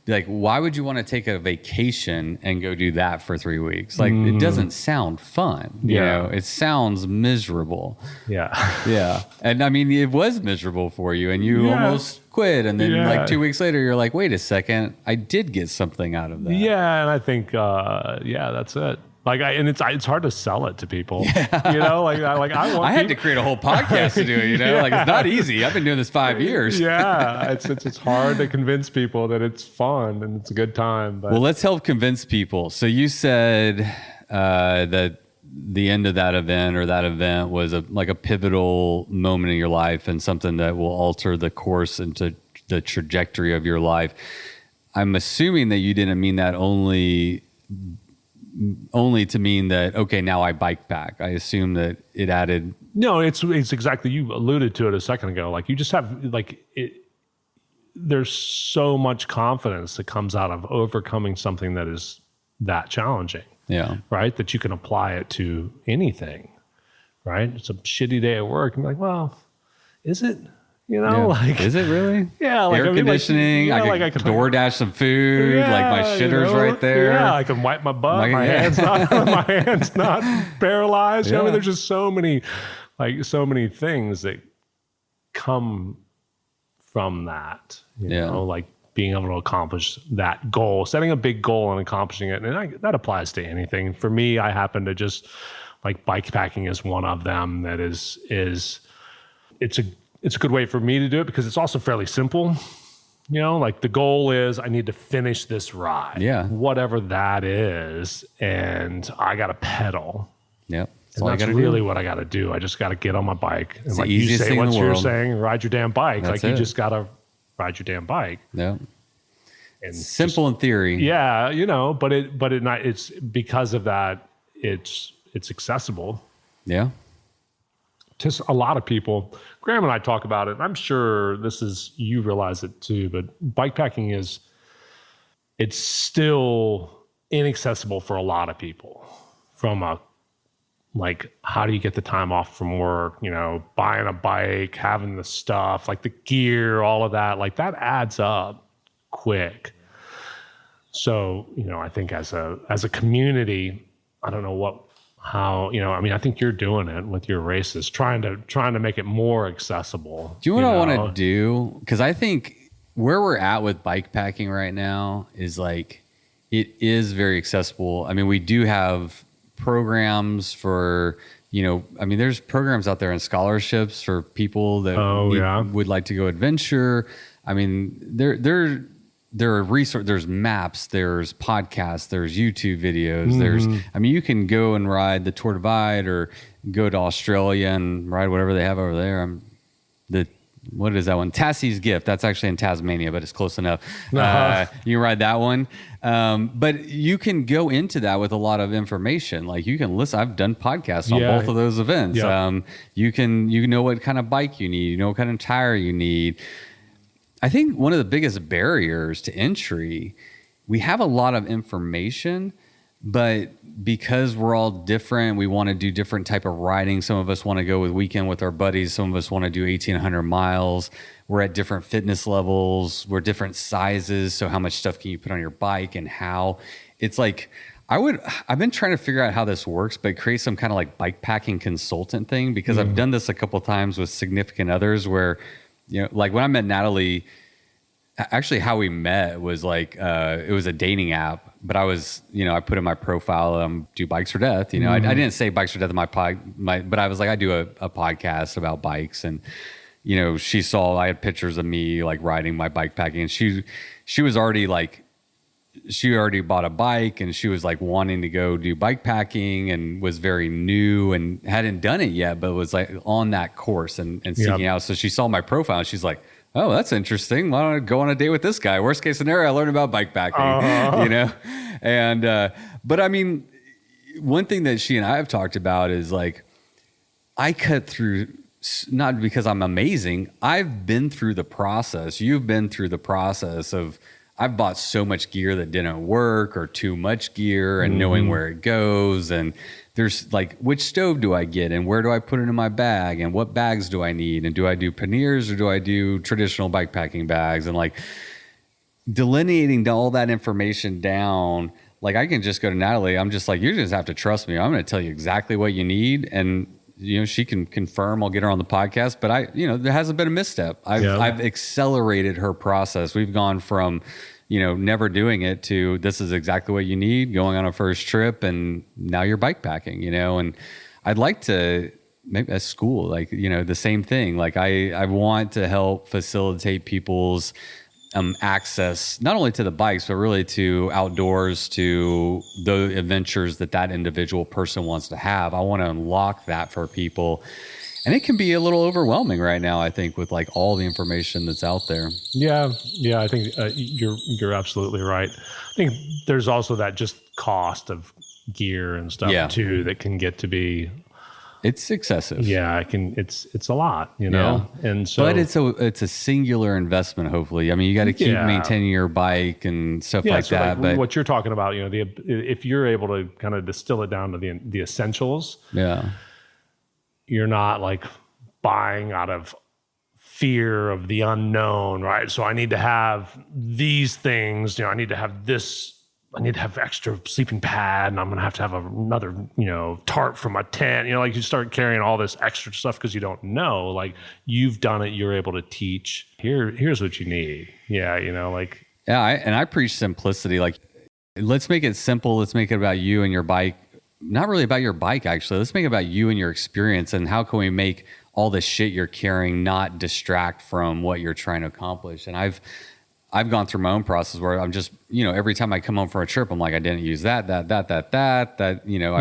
Like, why would you want to take a vacation and go do that for 3 weeks? Like, it doesn't sound fun. You know, it sounds miserable. Yeah. Yeah. And I mean, it was miserable for you, and you almost quit. And then like 2 weeks later, you're like, wait a second, I did get something out of that. Yeah. And I think, that's it. Like it's hard to sell it to people, you know, I had to create a whole podcast to do it, you know, like it's not easy. I've been doing this 5 years. Yeah. It's hard to convince people that it's fun and it's a good time. But. Well, let's help convince people. So you said that the end of that event was a pivotal moment in your life and something that will alter the course into the trajectory of your life. I'm assuming that you didn't mean that only to mean that, okay, now I bike pack. I assume that it added. No, it's exactly, you alluded to it a second ago. Like you just have there's so much confidence that comes out of overcoming something that is that challenging. Yeah. Right. That you can apply it to anything. Right. It's a shitty day at work. And be like, well, is it? You know, like, is it really? Yeah, like air conditioning. I could DoorDash some food. Like my shitter's right there. Yeah, I can wipe my butt. My hand's not paralyzed. Yeah. I mean, there's just so many things that come from that. You know, like being able to accomplish that goal, setting a big goal and accomplishing it, and that applies to anything. For me, I happen to just like bike packing is one of them. That is it's a good way for me to do it because it's also fairly simple. You know, like the goal is I need to finish this ride. Yeah. Whatever that is. And I got to pedal. Yep. And that's really what I got to do. I just got to get on my bike. And like you say, what you're saying, ride your damn bike. Like you just got to ride your damn bike. Yeah. And simple in theory. Yeah. You know, but it's because of that, it's accessible. Yeah. To a lot of people. Graham and I talk about it. I'm sure you realize it too, but bikepacking it's still inaccessible for a lot of people from how do you get the time off from work, you know, buying a bike, having the stuff, like the gear, all of that, like that adds up quick. So, you know, I think as a community, I don't know how, you know, I mean, I think you're doing it with your races, trying to make it more accessible. Do you know what I want to do? Because I think where we're at with bike packing right now is like, it is very accessible. I mean, we do have programs for, you know, I mean, there's programs out there and scholarships for people that would like to go adventure. I mean, there are resources, there's maps, there's podcasts, there's YouTube videos, I mean, you can go and ride the Tour Divide or go to Australia and ride whatever they have over there. What is that one? Tassie's Gift. That's actually in Tasmania, but it's close enough. You can ride that one. But you can go into that with a lot of information. Like you can listen. I've done podcasts on both of those events. Yeah. You know what kind of bike you need. You know what kind of tire you need. I think one of the biggest barriers to entry, we have a lot of information, but because we're all different, we want to do different type of riding. Some of us want to go with weekend with our buddies. Some of us want to do 1,800 miles. We're at different fitness levels. We're different sizes. So how much stuff can you put on your bike and how? It's like, I've been trying to figure out how this works, but create some kind of like bike packing consultant thing because I've done this a couple of times with significant others where, you know, like when I met Natalie, actually how we met was like, it was a dating app, but I was, you know, I put in my profile, do Bikes for Death. You know, I didn't say Bikes for Death in my but I was like, I do a podcast about bikes. And she saw I had pictures of me like riding my bike packing, and she was already like, she already bought a bike and she was like wanting to go do bike packing and was very new and hadn't done it yet, but was like on that course and seeking out. So she saw my profile and she's like, oh, that's interesting. Why don't I go on a date with this guy? Worst case scenario, I learned about bike packing, And, but I mean, one thing that she and I have talked about is like, I cut through, not because I'm amazing. I've been through the process. You've been through the process of, I've bought so much gear that didn't work or too much gear and knowing where it goes. And there's like, which stove do I get and where do I put it in my bag and what bags do I need? And do I do panniers or do I do traditional bike packing bags? And like delineating all that information down, like I can just go to Natalie. I'm just like, you just have to trust me. I'm going to tell you exactly what you need. And she can confirm. I'll get her on the podcast, but there hasn't been a misstep. I've accelerated her process. We've gone from, never doing it to this is exactly what you need, going on a first trip, and now you're bike packing, and I'd like to maybe at school, like, the same thing. Like I want to help facilitate people's access not only to the bikes, but really to outdoors, to the adventures that individual person wants to have. I want to unlock that for people. And it can be a little overwhelming right now, I think, with like all the information that's out there. Yeah. I think you're absolutely right. I think there's also that just cost of gear and stuff too that can get to be. It's excessive. Yeah, it's a lot, and so. But it's a singular investment. Hopefully, I mean, you got to keep maintaining your bike and stuff like so that. But what you're talking about, if you're able to kind of distill it down to the essentials, you're not like buying out of fear of the unknown, right? So I need to have these things. I need to have this. I need to have extra sleeping pad, and I'm going to have another, tarp for my tent. Like you start carrying all this extra stuff because you don't know. Like you've done it, you're able to teach. Here's what you need. Yeah, and I preach simplicity. Like, let's make it simple. Let's make it about you and your bike. Not really about your bike, actually. Let's make it about you and your experience, and how can we make all the shit you're carrying not distract from what you're trying to accomplish. And I've gone through my own process where I'm just, every time I come home from a trip, I'm like, I didn't use that, I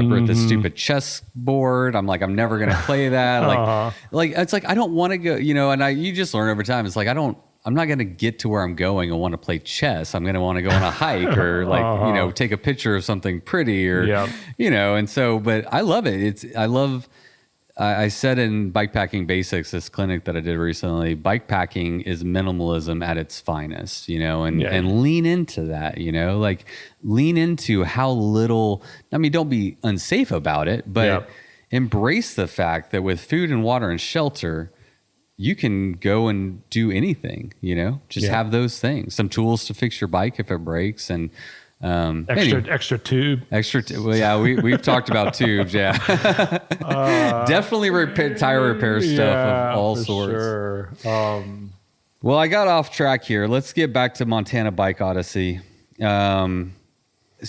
brought this stupid chess board. I'm like, I'm never going to play that. Like, it's like, I don't want to go, and you just learn over time. It's like, I'm not going to get to where I'm going and want to play chess. I'm going to want to go on a hike or like, take a picture of something pretty or, and so, but I love it. I said in Bikepacking Basics, this clinic that I did recently, bikepacking is minimalism at its finest, and lean into that, like lean into how little, don't be unsafe about it, but embrace the fact that with food and water and shelter, you can go and do anything, just have those things, some tools to fix your bike if it breaks, and extra tube. Well, yeah, we've talked about tubes. Yeah, definitely tire repair stuff of all sorts. Sure. Well, I got off track here. Let's get back to Montana Bike Odyssey. So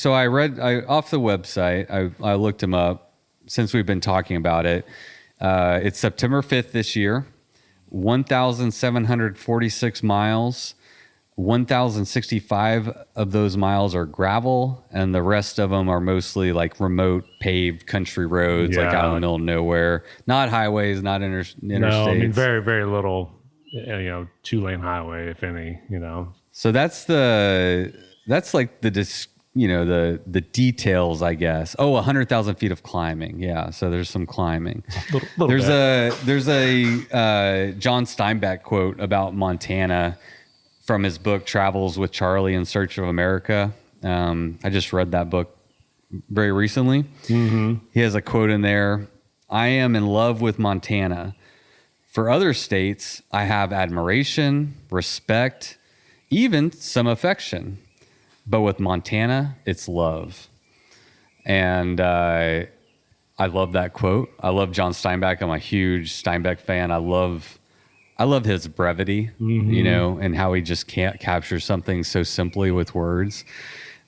I read off the website. I looked them up since we've been talking about it. It's September 5th this year. 1,746 miles. 1,065 of those miles are gravel, and the rest of them are mostly like remote paved country roads, like out in the middle of nowhere. Not highways, not interstates. No, I mean very, very little, 2-lane highway, if any. So that's like the details, I guess. 100,000 feet of climbing. Yeah, so there's some climbing. There's a John Steinbeck quote about Montana from his book Travels with Charlie in Search of America. I just read that book very recently. Mm-hmm. He has a quote in there: "I am in love with Montana. For other states, I have admiration, respect, even some affection. But with Montana, it's love." And I love that quote. I love John Steinbeck. I'm a huge Steinbeck fan. I love his brevity, and how he just can't capture something so simply with words.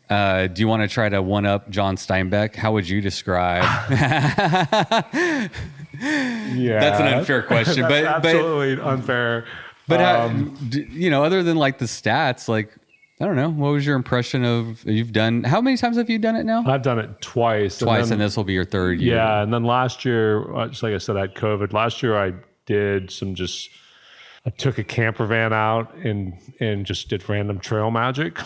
Do you want to try to one-up John Steinbeck? How would you describe? Yeah, That's an unfair question, that's but absolutely unfair. But other than like the stats, like I don't know, what was your impression of you've done? How many times have you done it now? I've done it twice. Twice, and this will be your third year. Yeah, and then last year, just like I said, I had COVID. Last year, I did I took a camper van out and just did random trail magic.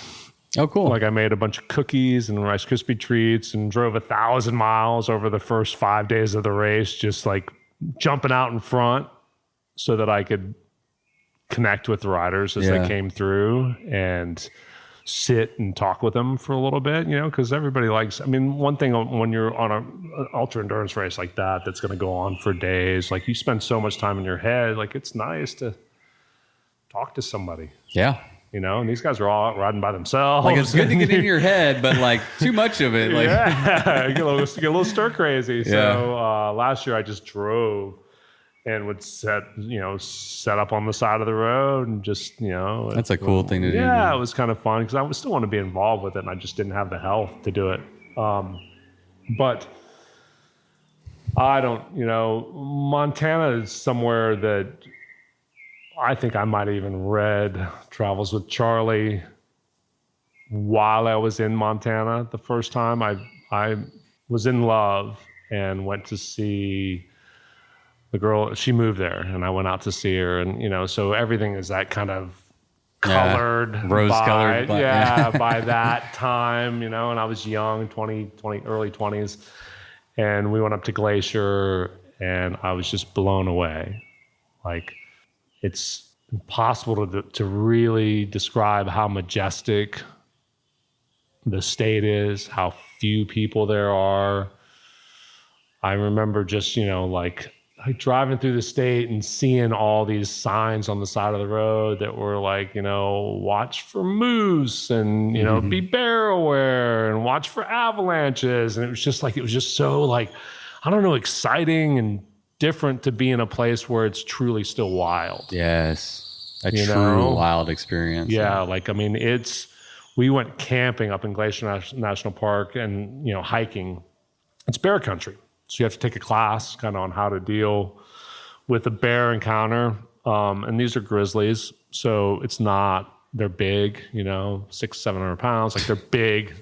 Oh, cool. Like I made a bunch of cookies and Rice Krispie treats and drove 1,000 miles over the first 5 days of the race, just like jumping out in front so that I could connect with the riders as they came through and sit and talk with them for a little bit, because everybody likes, one thing when you're on an ultra endurance race like that, that's going to go on for days, like you spend so much time in your head, like it's nice to talk to somebody. Yeah. And these guys are all out riding by themselves. Like it's good to get in your head, but like too much of it. Like you get a little stir crazy. So last year I just drove and would set up on the side of the road and just, that's a cool thing to do. Yeah, it was kind of fun because I still want to be involved with it and I just didn't have the health to do it. But I don't, Montana is somewhere that I think I might have even read Travels with Charlie while I was in Montana the first time. I was in love and went to see the girl. She moved there and I went out to see her. And, so everything is that kind of colored. Rose-colored. By that time, and I was young, 20, early 20s. And we went up to Glacier and I was just blown away. Like, it's impossible to really describe how majestic the state is, how few people there are. I remember just, like driving through the state and seeing all these signs on the side of the road that were like, watch for moose and, be bear aware and watch for avalanches. And it was just so like, I don't know, exciting and different to be in a place where it's truly still wild. Yes. A true wild experience. Yeah. Like, we went camping up in Glacier National Park and, hiking. It's bear country. So you have to take a class kind of on how to deal with a bear encounter. And these are grizzlies. So they're big, 600-700 pounds. Like they're big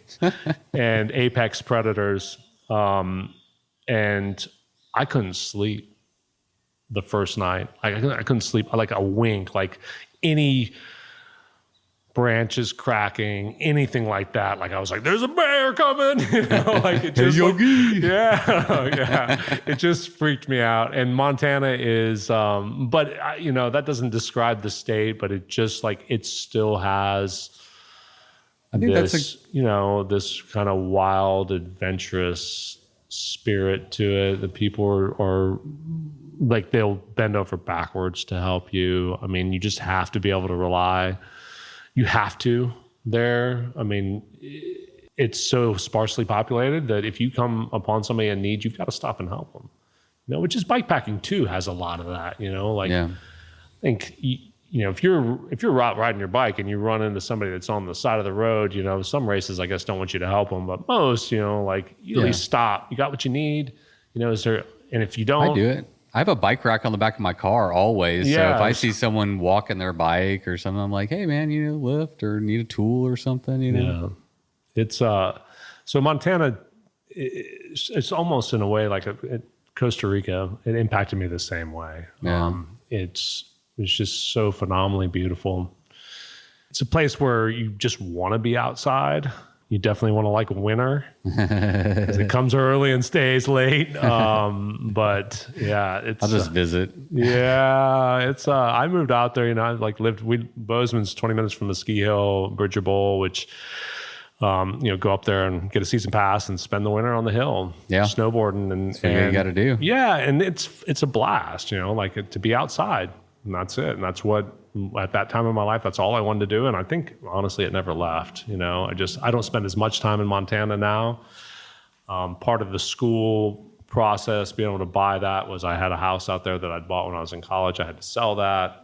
and apex predators. And I couldn't sleep the first night. I couldn't sleep like a wink, like any branches cracking, anything like that. Like I was like, there's a bear coming, like it just, it just freaked me out. And Montana is, but that doesn't describe the state, but it just like, it still has this kind of wild, adventurous spirit to it. The people are like, they'll bend over backwards to help you. You just have to be able to rely. You have to there. It's so sparsely populated that if you come upon somebody in need, you've got to stop and help them. Which is bikepacking too has a lot of that. I think if you're out riding your bike and you run into somebody that's on the side of the road, some races I guess don't want you to help them, but most, you at least stop. You got what you need. Is there? And if you don't, I do it. I have a bike rack on the back of my car always. So if I see someone walking their bike or something, I'm like, hey man, you need a lift or need a tool or something, Yeah. It's so Montana, it's almost in a way like Costa Rica. It impacted me the same way. Yeah. It's just so phenomenally beautiful. It's a place where you just want to be outside. You definitely want to like winter because it comes early and stays late. But yeah, I'll just visit. Yeah, it's I moved out there. I Bozeman's 20 minutes from the ski hill, Bridger Bowl, which go up there and get a season pass and spend the winter on the hill, snowboarding and you got to do. Yeah, and it's a blast. To be outside, and that's it. And that's what. At that time in my life, that's all I wanted to do. And I think, honestly, it never left. I don't spend as much time in Montana now. Part of the school process, being able to buy that, was I had a house out there that I'd bought when I was in college. I had to sell that.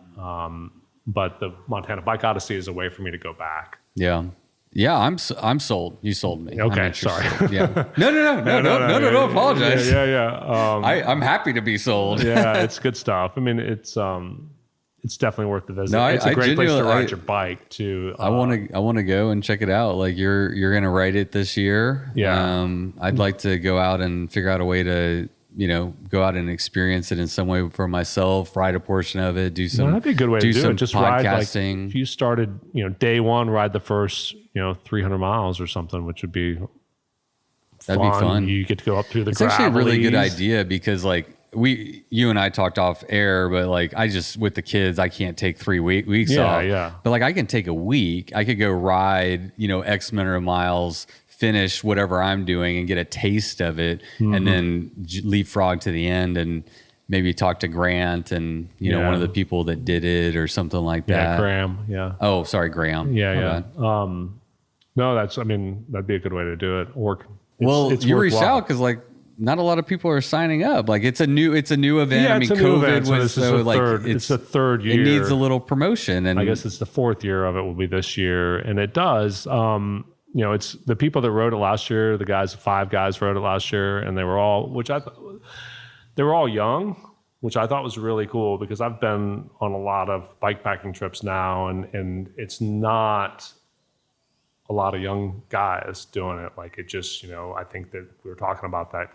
But the Montana Bike Odyssey is a way for me to go back. Yeah. Yeah, I'm sold. You sold me. Okay, sorry. Yeah. No. Apologize. Yeah. I'm happy to be sold. Yeah, it's good stuff. I mean, it's definitely worth the visit. No, it's a great place to ride your bike too. I want to go and check it out. Like you're going to ride it this year. Yeah. I'd like to go out and figure out a way to, go out and experience it in some way for myself, ride a portion of it, do some. That'd be a good way to do it. Just ride, like, podcasting. if you started, day one, ride the first, 300 miles or something, which would be That'd be fun. You get to go up through the It's actually a really good gravelies. idea because like you and I talked off air, but like I just, with the kids, I can't take 3 weeks off. Yeah. But like I can take a week. I could go ride, X number of miles, finish whatever I'm doing and get a taste of it, and then leapfrog to the end and maybe talk to Grant and one of the people that did it or something like that. Yeah, Graham. Yeah. Oh, sorry, Graham. Yeah. No, that'd be a good way to do it. It's you reached worthwhile. out because like not a lot of people are signing up. Like it's a new event. Yeah, I mean, it's a new COVID event, so was this is so the like third. It's the third year. It needs a little promotion, and I guess it's the fourth year of it will be this year, and it does. It's the people that rode it last year. The 5 guys rode it last year, and they were all young, which I thought was really cool because I've been on a lot of bikepacking trips now, and it's not a lot of young guys doing it. Like it just, I think that we were talking about that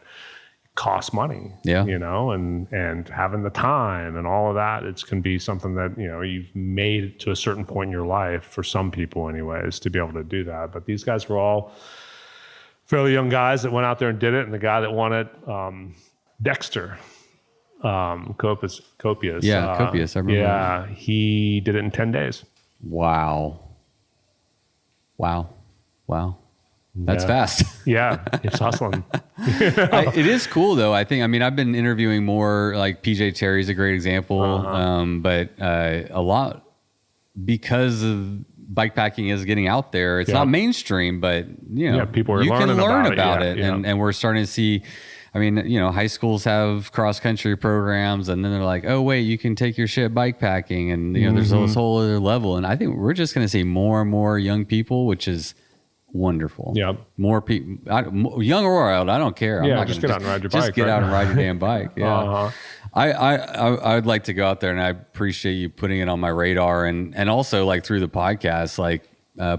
costs money, and having the time and all of that. It can be something that, you've made to a certain point in your life for some people anyways, to be able to do that. But these guys were all fairly young guys that went out there and did it. And the guy that won it, Dexter, Copius. Yeah, Copius. I remember. Yeah, he did it in 10 days. Wow. That's fast. Yeah, it's hustling. It is cool though. I think, I've been interviewing more, like PJ Terry's a great example. But a lot because of bikepacking is getting out there. It's not mainstream, but people are you can learning learn about it. Yeah. And we're starting to see, high schools have cross country programs, and then they're like, oh wait, you can take your shit bikepacking, and there's this whole other level. And I think we're just going to see more and more young people, which is wonderful. Yeah. More people, young or old, I don't care. Yeah, just get out and ride your bike. Just get out and ride your damn bike. Yeah. Uh-huh. I'd like to go out there, and I appreciate you putting it on my radar, and also like through the podcast, like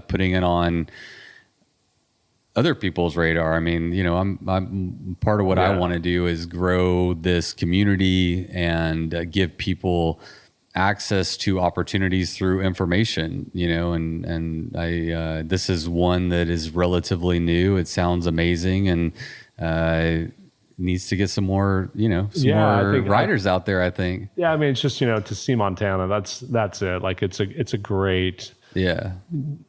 putting it on other people's radar. I'm part of what I want to do is grow this community and give people access to opportunities through information, and I this is one that is relatively new. It sounds amazing, and needs to get some more, more riders out there, I think. Yeah, it's just, to see Montana, that's it. Like it's a great. Yeah.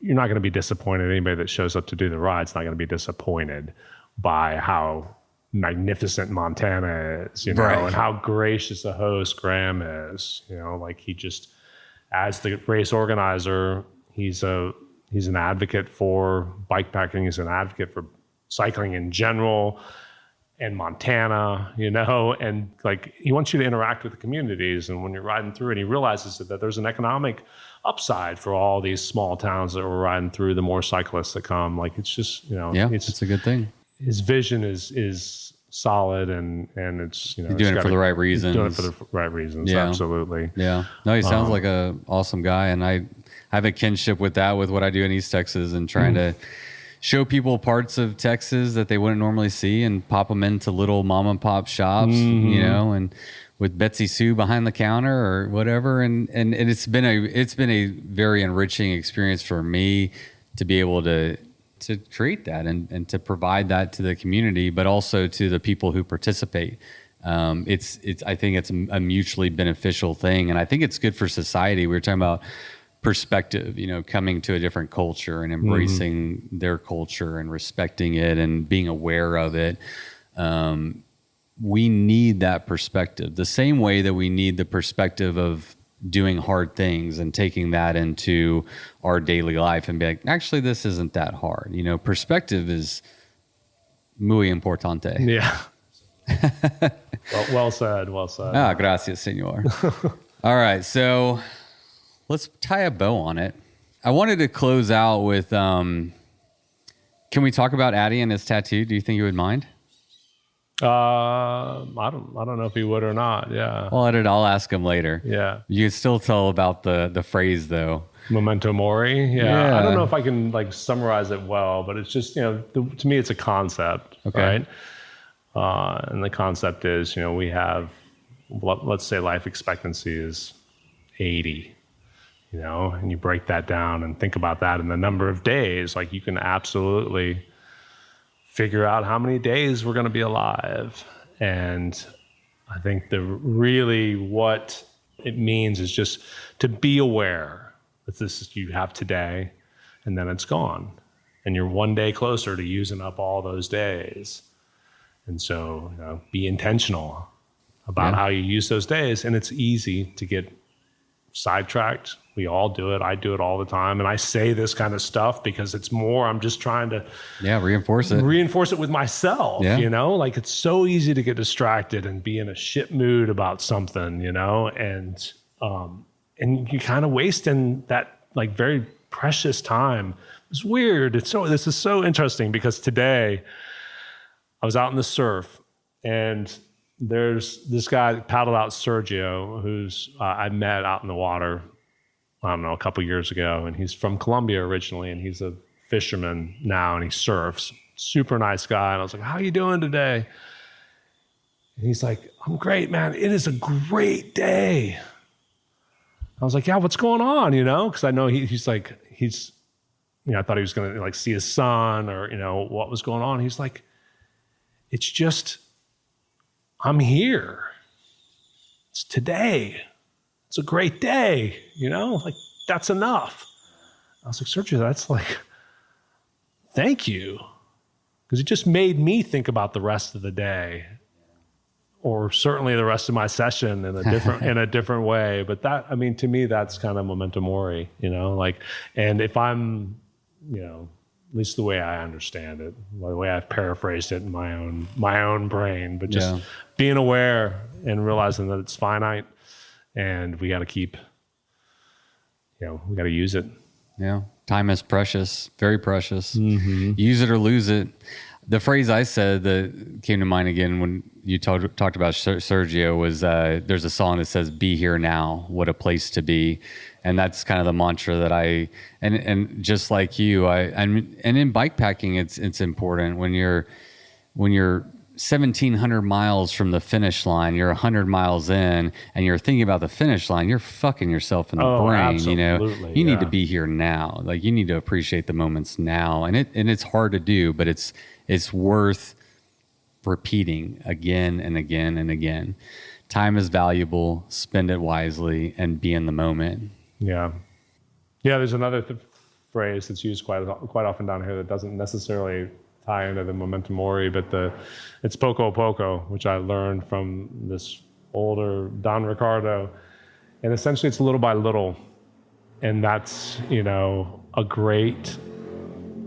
You're not going to be disappointed. Anybody that shows up to do the ride's not going to be disappointed by how magnificent Montana is, right. And how gracious a host Graham is, like he just, as the race organizer, he's an advocate for bikepacking. He's an advocate for cycling in general and Montana, and like he wants you to interact with the communities. And when you're riding through it, he realizes that there's an economic upside for all these small towns that we're riding through, the more cyclists that come. Like it's just, it's a good thing. His vision is solid, and it's, he's doing it for the right reasons. Doing it for the right reasons. Yeah. Absolutely. Yeah. No, he sounds like a awesome guy, and I have a kinship with that, with what I do in East Texas, and trying to show people parts of Texas that they wouldn't normally see, and pop them into little mom and pop shops, and with Betsy Sue behind the counter or whatever. And it's been a very enriching experience for me to be able to create that and to provide that to the community, but also to the people who participate. I think it's a mutually beneficial thing. And I think it's good for society. We were talking about perspective, coming to a different culture and embracing their culture and respecting it and being aware of it. We need that perspective the same way that we need the perspective of doing hard things and taking that into our daily life and be like, actually, this isn't that hard. Perspective is muy importante. Yeah. Well said. Well said. Gracias, senor. All right. So let's tie a bow on it. I wanted to close out with, can we talk about Addy and his tattoo? Do you think you would mind? I don't know if he would or not. Yeah. Well, I'll ask him later. Yeah. You can still tell about the phrase though. Memento mori. Yeah. Yeah. I don't know if I can like summarize it well, but it's just, to me, it's a concept. Okay. Right. And the concept is, we have, let's say life expectancy is 80, and you break that down and think about that in the number of days, like you can absolutely figure out how many days we're going to be alive. And I think really what it means is just to be aware that this you have today and then it's gone. And you're one day closer to using up all those days. And so be intentional about how you use those days. And it's easy to get sidetracked. We all do it. I do it all the time. And I say this kind of stuff because it's more, I'm just trying to reinforce it with myself, like it's so easy to get distracted and be in a shit mood about something, and you kind of wasting that like very precious time. It's weird. This is so interesting because today I was out in the surf and there's this guy that paddled out, Sergio, who's I met out in the water, I don't know, a couple years ago, and he's from Colombia originally, and he's a fisherman now, and he surfs. Super nice guy. And I was like, "How you doing today?" And he's like, "I'm great, man. It is a great day." I was like, "Yeah, what's going on?" Because I know he's I thought he was going to like see his son or what was going on. He's like, "It's just, I'm here. It's today. It's a great day, like that's enough." I was like, "Sergio, that's like, thank you." Because it just made me think about the rest of the day, or certainly the rest of my session in a different way. But that, to me, that's kind of memento mori, and if I'm, at least the way I understand it, the way I've paraphrased it in my own brain, but just being aware and realizing that it's finite. And we got to keep, we got to use it. Yeah. Time is precious, very precious. Mm-hmm. Use it or lose it. The phrase I said that came to mind again when you talked about Sergio was there's a song that says, "Be here now, what a place to be." And that's kind of the mantra that and just like you, and in bikepacking, it's important when you're 1,700 miles from the finish line, you're 100 miles in, and you're thinking about the finish line, you're fucking yourself in the brain. Absolutely, you need to be here now. Like you need to appreciate the moments now, and it's hard to do, but it's worth repeating again and again and again. Time is valuable. Spend it wisely and be in the moment. Yeah. There's another phrase that's used quite often down here that doesn't necessarily tie into the memento mori, but it's poco a poco, which I learned from this older Don Ricardo, and essentially it's little by little, and that's a great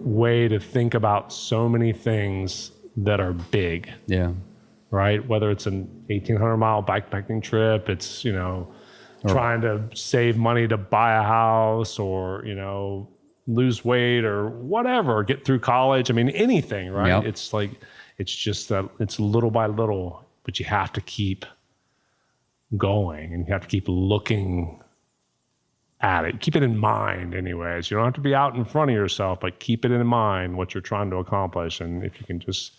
way to think about so many things that are big. Yeah. Right. Whether it's an 1,800 mile bikepacking trip, it's trying to save money to buy a house, or lose weight or whatever, get through college. Anything, right? Yep. It's like, it's just that it's little by little, but you have to keep going and you have to keep looking at it. Keep it in mind anyways. You don't have to be out in front of yourself, but keep it in mind what you're trying to accomplish. And if you can just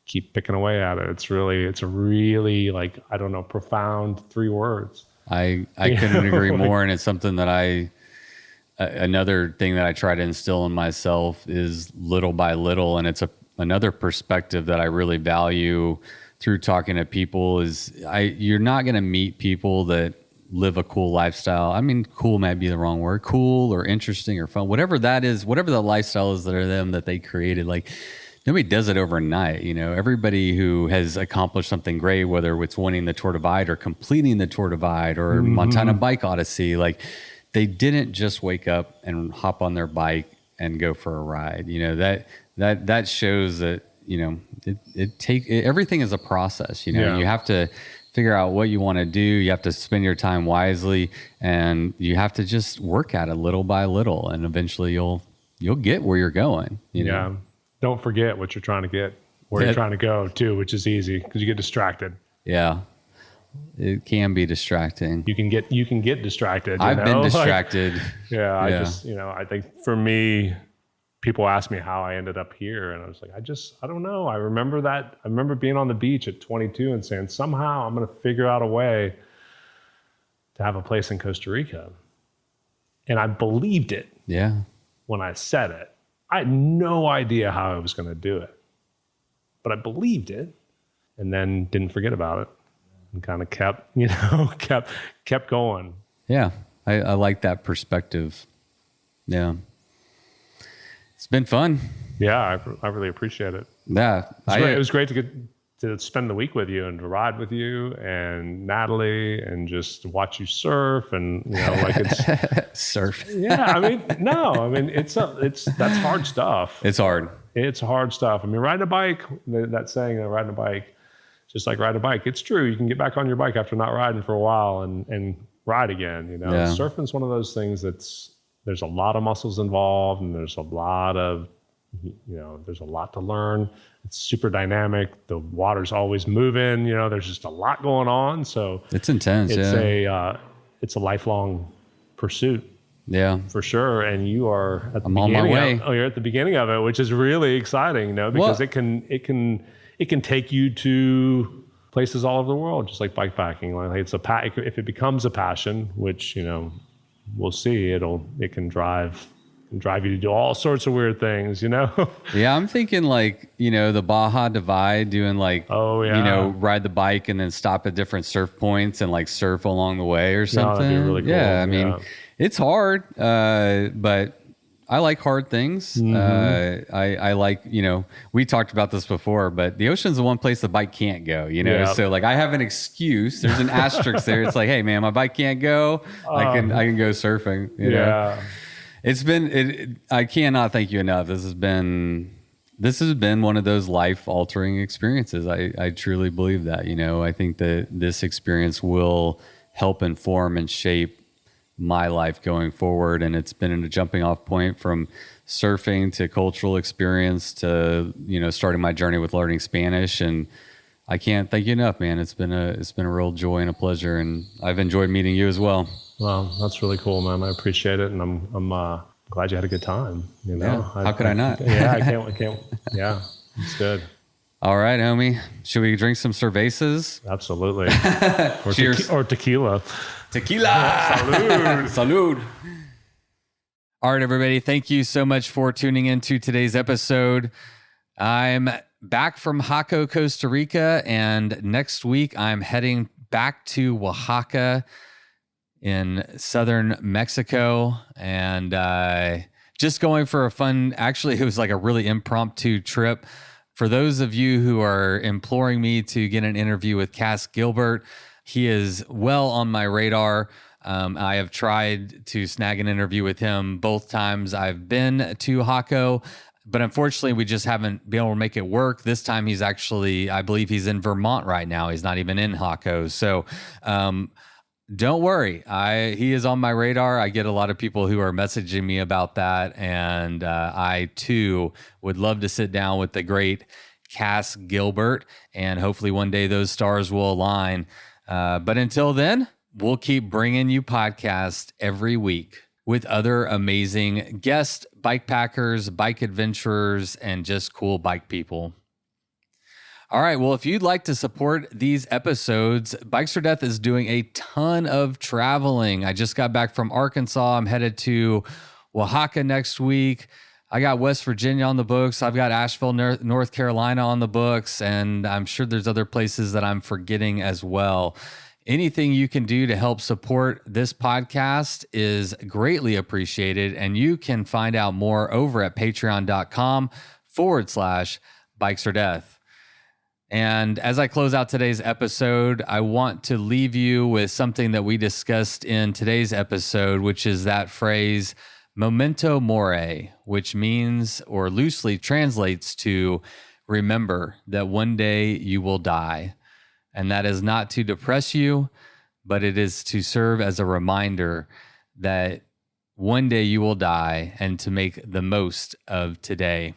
keep picking away at it, it's a really like, I don't know, profound 3 words. I couldn't agree more. And it's something that another thing that I try to instill in myself is little by little. And it's another perspective that I really value through talking to people is you're not going to meet people that live a cool lifestyle. Cool might be the wrong word, cool or interesting or fun, whatever that is, whatever the lifestyle is that they created. Like nobody does it overnight. Everybody who has accomplished something great, whether it's winning the Tour Divide or completing the Tour Divide or Montana Bike Odyssey, like they didn't just wake up and hop on their bike and go for a ride. That shows that, everything is a process, you have to figure out what you want to do. You have to spend your time wisely, and you have to just work at it little by little, and eventually you'll get where you're going. You know? Don't forget what you're trying to get, where you're trying to go too, which is easy because you get distracted. Yeah. It can be distracting. You can get distracted. I've been distracted. I just, I think for me, people ask me how I ended up here, and I was like, I don't know. I remember being on the beach at 22 and saying, somehow I'm going to figure out a way to have a place in Costa Rica. And I believed it. Yeah. When I said it, I had no idea how I was going to do it, but I believed it, and then didn't forget about it, and kind of kept going. Yeah. I like that perspective. Yeah. It's been fun. Yeah, I really appreciate it. Yeah. It was great to get to spend the week with you and to ride with you and Natalie and just watch you surf and it's surf. Yeah, it's that's hard stuff. It's hard. It's hard stuff. Riding a bike, that saying, riding a bike, just like riding a bike. It's true. You can get back on your bike after not riding for a while and ride again. Yeah. Surfing's one of those things there's a lot of muscles involved, and there's a lot to learn. It's super dynamic. The water's always moving. There's just a lot going on. So it's intense. It's a lifelong pursuit. Yeah, for sure. And you are at the I'm on my way. You're at the beginning of it, which is really exciting. Because it can take you to places all over the world, just like bikepacking. Like if it becomes a passion, which we'll see. It can drive you to do all sorts of weird things, Yeah, I'm thinking the Baja Divide, doing ride the bike and then stop at different surf points and surf along the way or something. That'd be really cool. Yeah, it's hard, but I like hard things. Mm-hmm. I like, we talked about this before, but the ocean's the one place the bike can't go, Yep. So I have an excuse. There's an asterisk there. It's like, hey man, my bike can't go. I can go surfing. You know? It's been, I cannot thank you enough. This has been one of those life altering experiences. I truly believe that, I think that this experience will help inform and shape my life going forward. And it's been a jumping off point from surfing to cultural experience to, starting my journey with learning Spanish. And I can't thank you enough, man. It's been a real joy and a pleasure. And I've enjoyed meeting you as well. Well, that's really cool, man. I appreciate it. And I'm glad you had a good time. Yeah. How could I not? I can't. Yeah, it's good. All right, homie. Should we drink some cervezas? Absolutely. Cheers. Or tequila. Tequila. Salud. Salud. All right, everybody. Thank you so much for tuning into today's episode. I'm back from Jaco, Costa Rica, and next week I'm heading back to Oaxaca in southern Mexico, and just going for a fun, actually, it was like a really impromptu trip. For those of you who are imploring me to get an interview with Cass Gilbert, he is well on my radar. I have tried to snag an interview with him both times I've been to Jaco, but unfortunately we just haven't been able to make it work. This time he's actually, I believe he's in Vermont right now. He's not even in Jaco. So don't worry. He is on my radar. I get a lot of people who are messaging me about that. And I too would love to sit down with the great Cass Gilbert, and hopefully one day those stars will align. But until then, we'll keep bringing you podcasts every week with other amazing guest bikepackers, bike adventurers, and just cool bike people. All right. Well, if you'd like to support these episodes, Bikes for Death is doing a ton of traveling. I just got back from Arkansas. I'm headed to Oaxaca next week. I got West Virginia on the books. I've got Asheville, North Carolina on the books, and I'm sure there's other places that I'm forgetting as well. Anything you can do to help support this podcast is greatly appreciated, and you can find out more over at patreon.com/Bikes for Death. And as I close out today's episode, I want to leave you with something that we discussed in today's episode, which is that phrase, memento mori, which means, or loosely translates to, remember that one day you will die. And that is not to depress you, but it is to serve as a reminder that one day you will die and to make the most of today.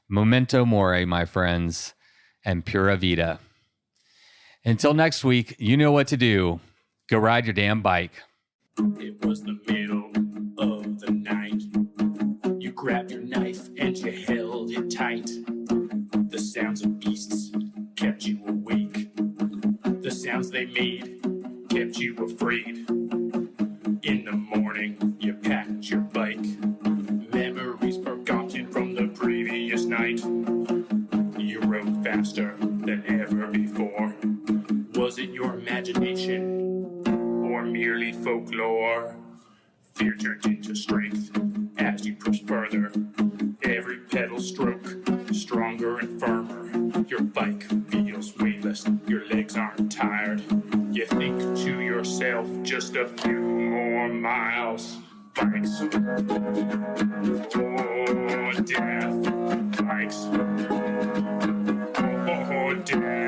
Memento mori, my friends, and pura vida. Until next week, you know what to do. Go ride your damn bike. It was the middle of the night. You grabbed your knife and you held it tight. The sounds of beasts kept you awake. The sounds they made kept you afraid. In the morning, you packed your bike. Memories forgotten from the previous night. You rode faster than ever before. Was it your imagination or merely folklore? Fear turned into strength as you pushed further. Every pedal stroke, stronger and firmer. Your bike feels weightless, your legs aren't tired. You think to yourself, just a few more miles. Bikes, oh death. Bikes, oh death.